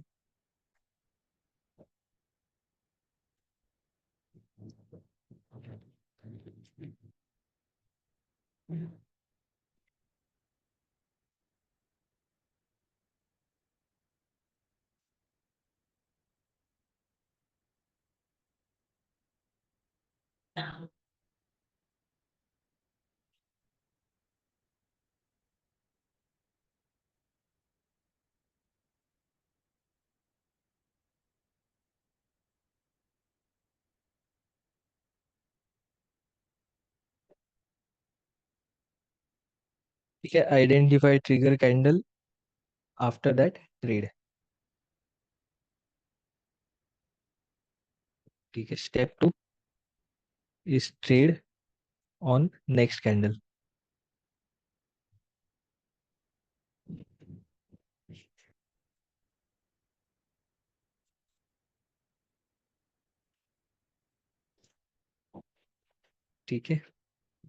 ठीक आहे. Identify trigger candle, after that trade. ठीक आहे. Step 2 is trade on next candle. ठीक आहे.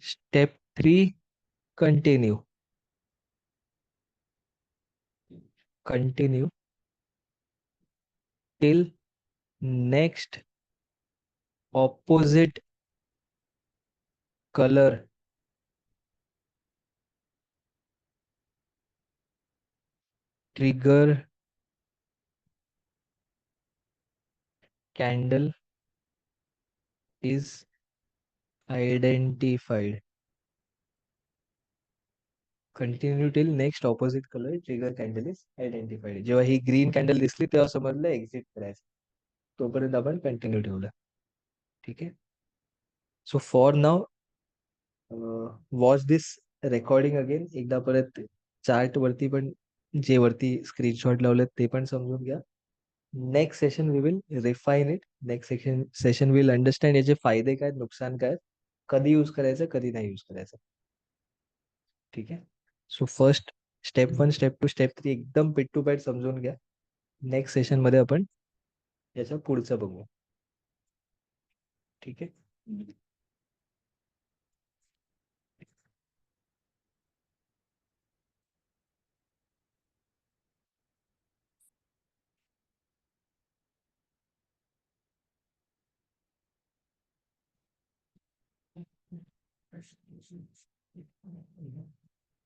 Step 3 continue. Continue till next opposite color trigger candle is identified. Continue till next opposite color trigger candle is identified. जेव्हा ही green candle दिसली तेव्हा समजलं exit करायचं, तोपर्यंत आपण कंटिन्यू ठेवलं. ठीक आहे. So for now watch this recording again. एकदा परत चार्ट वरती पण जे वरती स्क्रीनशॉट लावलेत ते पण समजून घ्या. Next session we will refine it. Next session will understand याचे फायदे काय, नुकसान काय, कधी यूज करायचं, कधी नाही यूज करायचं. ठीक आहे. So first step 1, step 2, step 3 एकदम पिट टू पॅट समजून घ्या. नेक्स्ट सेशन मध्ये आपण याच्या पुढचं बघू. ठीक आहे.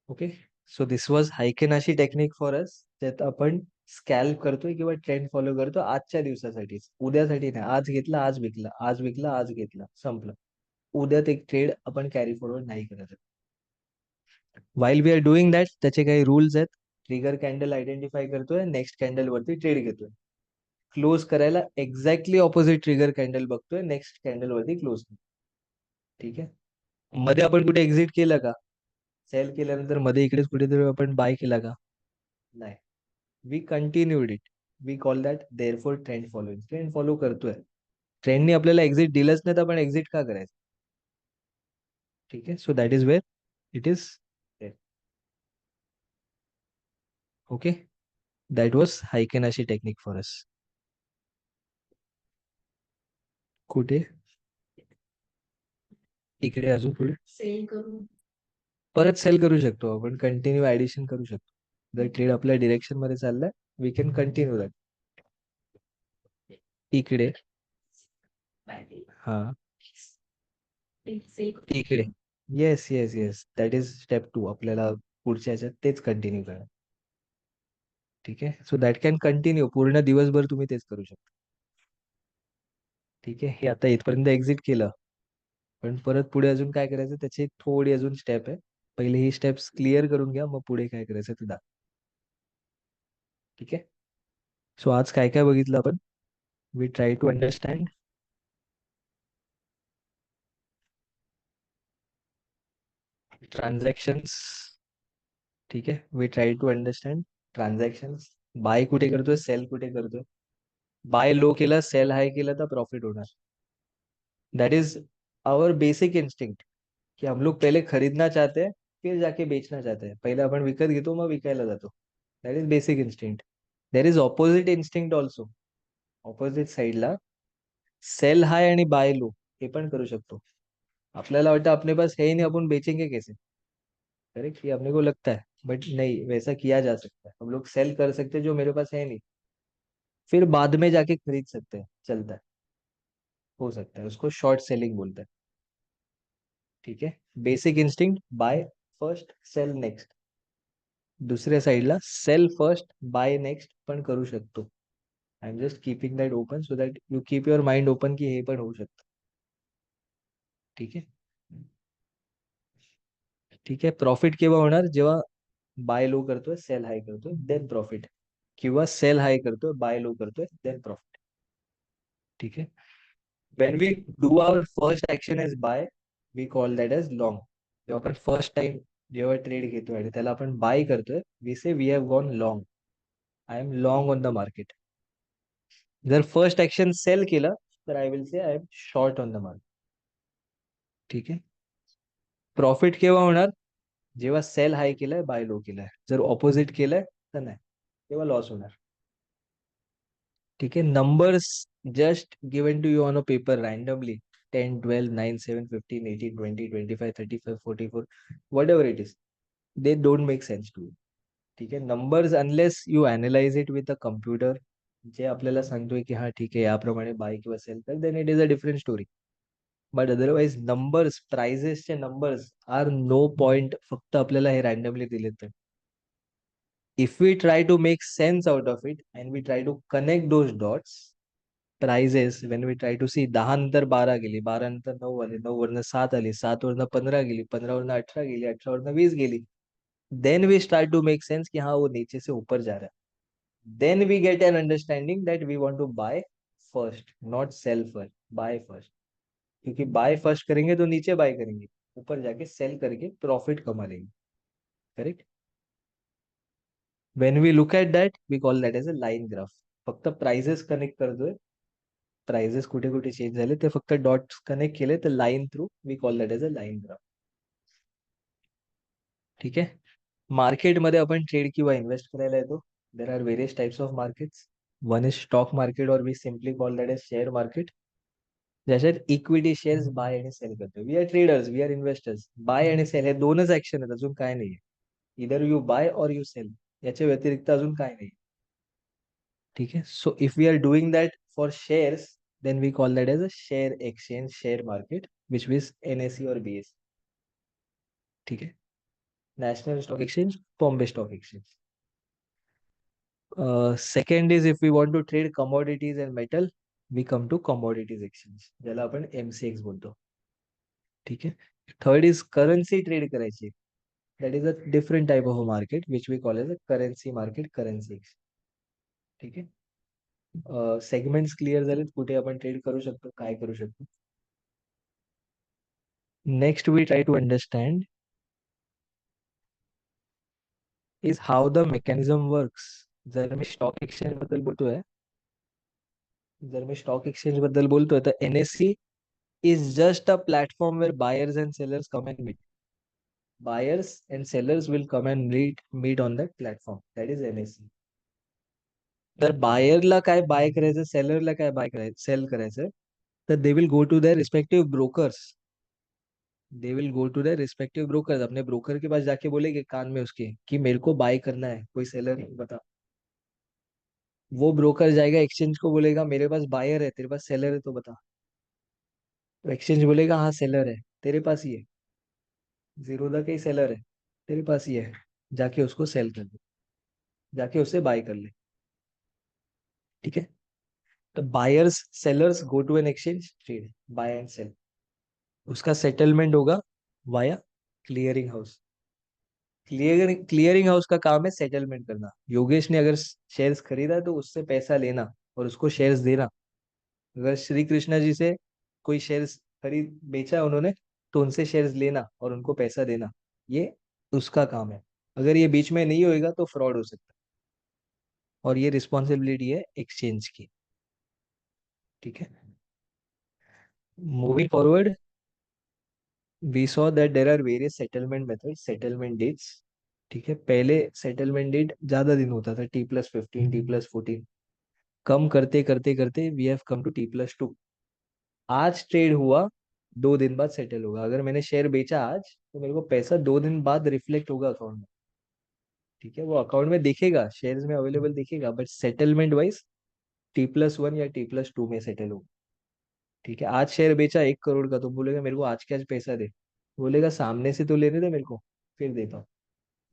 Okay. So this was Heikin Ashi technique for us, त्यात आपण स्कॅल्प करतोय किंवा ट्रेंड फॉलो करतो आजच्या दिवसासाठीच, उद्यासाठी नाही. आज घेतला, आज विकला, आज विकला, आज घेतला, संपलं. उद्यात एक ट्रेड आपण कॅरी फॉरवर्ड नाही करत. While we are doing that त्याचे काही रूल्स आहेत. ट्रिगर कॅन्डल आयडेंटिफाय करतोय, नेक्स्ट कॅन्डल वरती ट्रेड घेतोय. क्लोज करायला एक्झॅक्टली ऑपोजिट ट्रिगर कॅन्डल बघतोय, नेक्स्ट कॅन्डल वरती क्लोज. ठीक आहे. मध्ये आपण कुठे एक्झिट केलं का? सेल केल्यानंतर मध्ये इकडेच कुठेतरी आपण बाय केला का? नाही. We continued it. We call that therefore trend following. Trend follow करतोय. ट्रेंडने आपल्याला एक्झिट दिलंच नाही तर आपण एक्झिट का करायचं? ठीक आहे. So that is where it is. Okay, that was Heikin Ashi technique for us. कुठे इकडे अजून पुढे सेल करून परत सेल करू शकतो आपण, कंटिन्यू ऍडिशन करू शकतो. जर ट्रेड आपल्या डिरेक्शन मध्ये चाललाय, वी कॅन कंटिन्यू दॅट. इकडे हा सेल इकडे yes yes yes, that is step 2. आपल्याला पुढच्या ह्याच्यात तेच कंटिन्यू करा. ठीक आहे, सो दॅट कॅन कंटिन्यू पूर्ण दिवसभर तुम्ही तेच करू शकता. ठीक आहे, हे आता इथपर्यंत एक्झिट केलं, पण परत पुढे अजून काय करायचं त्याची एक थोडी अजून स्टेप आहे. पहिले ही स्टेप्स क्लिअर करून घ्या, मग पुढे काय करायचं ते दाखव. ठीक आहे, सो आज काय काय बघितलं आपण. We try to understand transactions. ठीक आहे, we try to understand transactions. Buy कुठे करतोय, सेल कुठे करतोय. बाय लो केला, सेल हाय केला तर प्रॉफिट होणार. That is our basic instinct कि हम लोग पहले खरीदना चाहते हैं, फिर जाके बेचना चाहते हैं. पहिले आपण विकत घेतो, मग विकायला जातो. That is basic instinct. There is opposite instinct also. Opposite साइडला सेल हाय आणि बाय लो हे पण करू शकतो. आपल्याला वाटतं अपने पास है ही नहीं, अपन बेचेंगे कैसे. करेक्ट, ये अपने को लगता है, बट नहीं, वैसा किया जा सकता है. हम लोग सेल कर सकते हैं जो मेरे पास है नहीं, फिर बाद में जाके खरीद सकते हैं, चलता है, हो सकता है. उसको शॉर्ट सेलिंग बोलते हैं. ठीक आहे, basic instinct buy first sell next. दुसऱ्या साईडला सेल फर्स्ट बाय नेक्स्ट पण करू शकतो. I am just keeping that open so that you keep your mind open की हे पण होऊ शकतं. ठीक आहे, ठीक आहे. प्रॉफिट केव्हा होणार, जेव्हा बाय लो करतोय, सेल हाय करतोय, देन प्रॉफिट. किंवा सेल हाय करतोय, बाय लो करतोय, देन प्रॉफिट. ठीक आहे, when we do our first action as buy, we call that as long. जेव्हा आपण फर्स्ट टाइम जेव्हा ट्रेड घेतोय आणि त्याला आपण बाय करतोय, we say we have gone long. I am long on the market. जर फर्स्ट ऍक्शन सेल केलं तर I will say I am short on the market. ठीक आहे, प्रॉफिट केव्हा होणार, जेव्हा सेल हाय केलाय, बाय लो केलाय. जर ऑपोजिट केलंय तर नाही, तेव्हा लॉस होणार. ठीक आहे, numbers just given to you on a paper randomly, 10, 12, 9, 7, 15, 18, 20, 25, 35, 44, whatever it is, they don't make sense to you. ठीक आहे, numbers unless you analyse it with a computer, जे आपल्याला सांगतोय की हा ठीक आहे याप्रमाणे बाय किंवा सेल कर, then it is a different story. But otherwise numbers, प्राइजेसचे नंबर्स आर नो पॉइंट. फक्त आपल्याला हे रॅन्डमली दिलेत तर if we try to make sense out of it and we try to connect those dots, prices when we try to see, 10 नंतर 12 गेली, 12 नंतर 9 आली, 9 वरनं 7 आली, 7 वरनं 15 गेली, 15 वरनं 18 गेली, 18 वरनं 20 गेली. Then we start to make sense कि हाँ वो नीचे से ऊपर जा रहा है. Then we get an understanding that we want to buy first, not sell first, buy first. क्योंकि बाय फर्स्ट करेंगे तो नीचे बाय करेंगे, ऊपर जाके सेल करके प्रॉफिट कमा लेंगे. Correct. When we look at that we call that as a line graph. फक्त प्राइजेस कनेक्ट करतोय, प्राइजेस कुठे कुठे चेंज झाले ते फक्त डॉट्स कनेक्ट केले तर line through, we call that as a line graph. ठीक आहे, मार्केटमध्ये आपण ट्रेड किंवा इन्व्हेस्ट करायला येतो. There are various types of markets. One is stock market और we simply call that as share market. ज्याच्यात इक्विटी शेअर्स बाय आणि सेल करतो. We are traders, we are investors. Buy आणि सेल हे दोनच ऍक्शन आहेत, अजून काय नाहीये. इधर यू बाय और यू सेल, याच्या व्यतिरिक्त अजून काय नाही. ठीक आहे, so if we are doing that for shares, then we call that as a share exchange, share market, which is NSE or BSE. ठीक है, National Stock Exchange, Bombay Stock Exchange. Second is if we want to trade commodities and metal, we come to commodities exchange, ज्याला आपण MCX बोलतो. ठीक आहे, third is currency trade करायची. that is a different type of a market which we call as a currency market, currency exchange. ठीक आहे, segments clear झालेत, कुठे आपण ट्रेड करू शकतो, काय करू शकतो. Next we try to understand is how the mechanism works. जर मी स्टॉक एक्सचेंज बद्दल बोलतोय, तर NSE, is just a platform where buyers and sellers come and meet. buyers and sellers will come and meet on that platform. That is NSE. तर बायरला काय bye करायचं, सेलरला काय bye करायचं, सेल करायचं, तर they will go to their respective brokers. They will go to their respective brokers. अपने broker के पास जाके बोलेंगे कान में उसके कि मेरे को बाय करना है, कोई सेलर बता. वो ब्रोकर जाएगा एक्सचेंज को, बोलेगा मेरे पास बायर है, तेरे पास सेलर है तो बता. तो एक्सचेंज बोलेगा हाँ सेलर है, तेरे पास ही है, जीरोधा का ही सेलर है, तेरे पास ही है, जाके उसको सेल कर दे, जाके उससे बाय कर ले. ठीक है. तो buyers sellers go to an exchange, trade, buy and sell. उसका सेटलमेंट होगा via clearing house. Clearing house का काम है सेटलमेंट करना. योगेश ने अगर शेयर्स खरीदा तो उससे पैसा लेना और उसको शेयर्स देना. अगर श्री कृष्णा जी से कोई शेयर्स खरीद बेचा उन्होंने, तो उनसे शेयर्स लेना और उनको पैसा देना, ये उसका काम है. अगर ये बीच में नहीं होएगा तो फ्रॉड हो सकता है, और ये रिस्पॉन्सिबिलिटी है एक्सचेंज की. ठीक है. Moving forward, we saw that there are various settlement methods, settlement dates. ठीक है. पहले सेटलमेंट डेट ज्यादा दिन होता था, T+15, T+14. कम करते करते करते we have come to T+2. आज ट्रेड हुआ, 2 दिन बाद सेटल होगा. अगर मैंने शेयर बेचा आज, तो मेरे को पैसा 2 दिन बाद रिफ्लेक्ट होगा अकाउंट में. ठीक है. वो अकाउंट में दिखेगा, शेयर्स में अवेलेबल दिखेगा, बट सेटलमेंट वाइज T+1 या T+2 में सेटल होगा. ठीक है. आज शेयर बेचा 1 करोड़ का, तो बोलेगा मेरे को आज के आज पैसा दे, बोलेगा सामने से तो लेने दे मेरे को, फिर देता हूँ.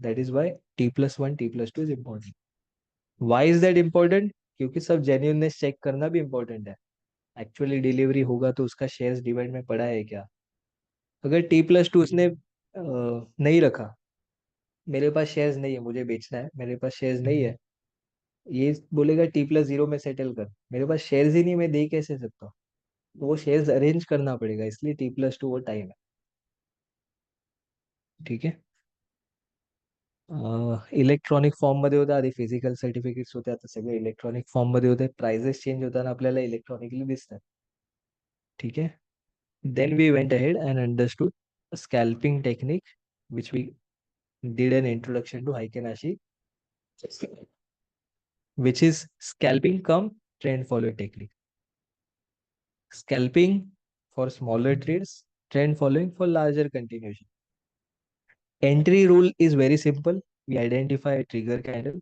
That is why T+1 T+2 is important. Why is that important? क्योंकि सब जेन्यूननेस चेक करना भी इम्पोर्टेंट है. एक्चुअली डिलीवरी होगा तो उसका शेयर्स डिमांड में पड़ा है क्या. अगर T+2 उसने नहीं रखा, मेरे पास शेयर्स नहीं है, मुझे बेचना है, मेरे पास शेयर्स नहीं है, ये बोलेगा T+0 में सेटल कर, मेरे पास शेयर्स ही नहीं, मैं दे कैसे सकता हूँ. तो वो शेयर्स अरेंज करना पड़ेगा, इसलिए T+2 वो टाइम है. ठीक है. इलेक्ट्रॉनिक फॉर्म मध्ये होतं, आधी फिजिकल सर्टिफिकेट्स होते, आता सगळे इलेक्ट्रॉनिक फॉर्म मध्ये होते. प्राइजेस चेंज होताना आपल्याला इलेक्ट्रॉनिकली दिसतात. ठीक है. Then we went ahead and understood scalping technique, which we did an introduction to Heiken Ashi, which is scalping cum trend follow technique. Scalping for smaller trades, trend following for larger continuation. Entry rule is very simple. We identify a trigger candle.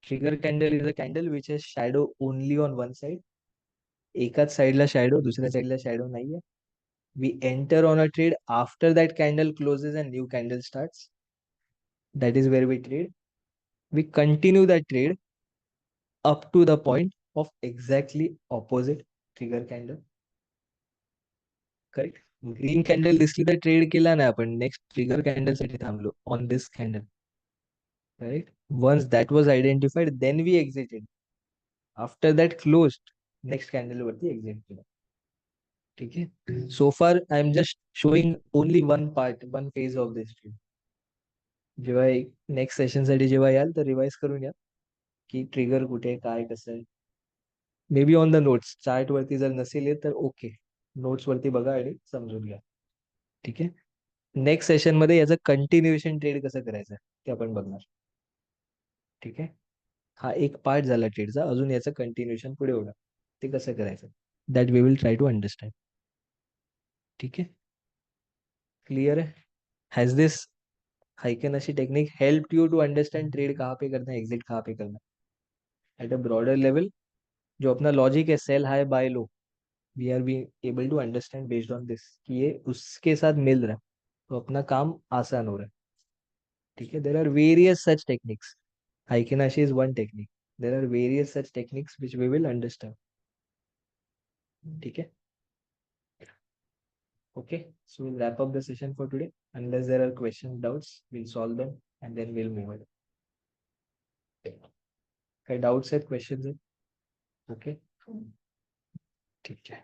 Trigger candle is a candle which has shadow only on one side. एकाच साइडला shadow, दुसऱ्या साइडला shadow नाहीये. We enter on a trade after that candle closes and new candle starts. That is where we trade. We continue that trade up to the point of exactly opposite trigger candle. Correct. Green candle दिसली तर trade केला नाही आपण, next trigger candle साठी थांबलो on this candle. Right. Once that was identified, then we exited. After that close, next candle वरती exit केलं. ठीक आहे. So far I am just showing only one part, one phase of this trade. जेव्हा next session साठी जेव्हा याल तर revise करून या की ट्रिगर कुठे काय कसं आहे. May be on the notes, chart वरती जर नसेल येत तर ओके, नोट्स वरती बघा आणि समजून घ्या. ठीक आहे. नेक्स्ट सेशन मध्ये याचं कंटिन्युएशन ट्रेड कसं करायचं ते आपण बघणार. ठीक आहे. हा एक पार्ट झाला ट्रेडचा, अजून याचं कंटिन्युएशन पुढे होणार, ते कसं करायचं, that we will try to understand. ठीक आहे. क्लियर है. Has this Heikin Ashi technique help you to understand trade कहाँ पे करना है, एग्जिट कहाँ पे करना है, एट अ ब्रॉडर लेवल. जो अपना लॉजिक है sell high buy low, we are be able to understand based on this कि ये उसके साथ मिल रहा है, तो अपना काम आसान हो रहा है. ठीक है. There are various such techniques. Haikenashi is one technique. There are various such techniques which we will understand. ठीक है. Okay. So we'll wrap up the session for today. Unless there are questions, doubts, we'll solve them and then we'll move it. काही doubts आहेत, questions आहेत? Okay. ठीक है.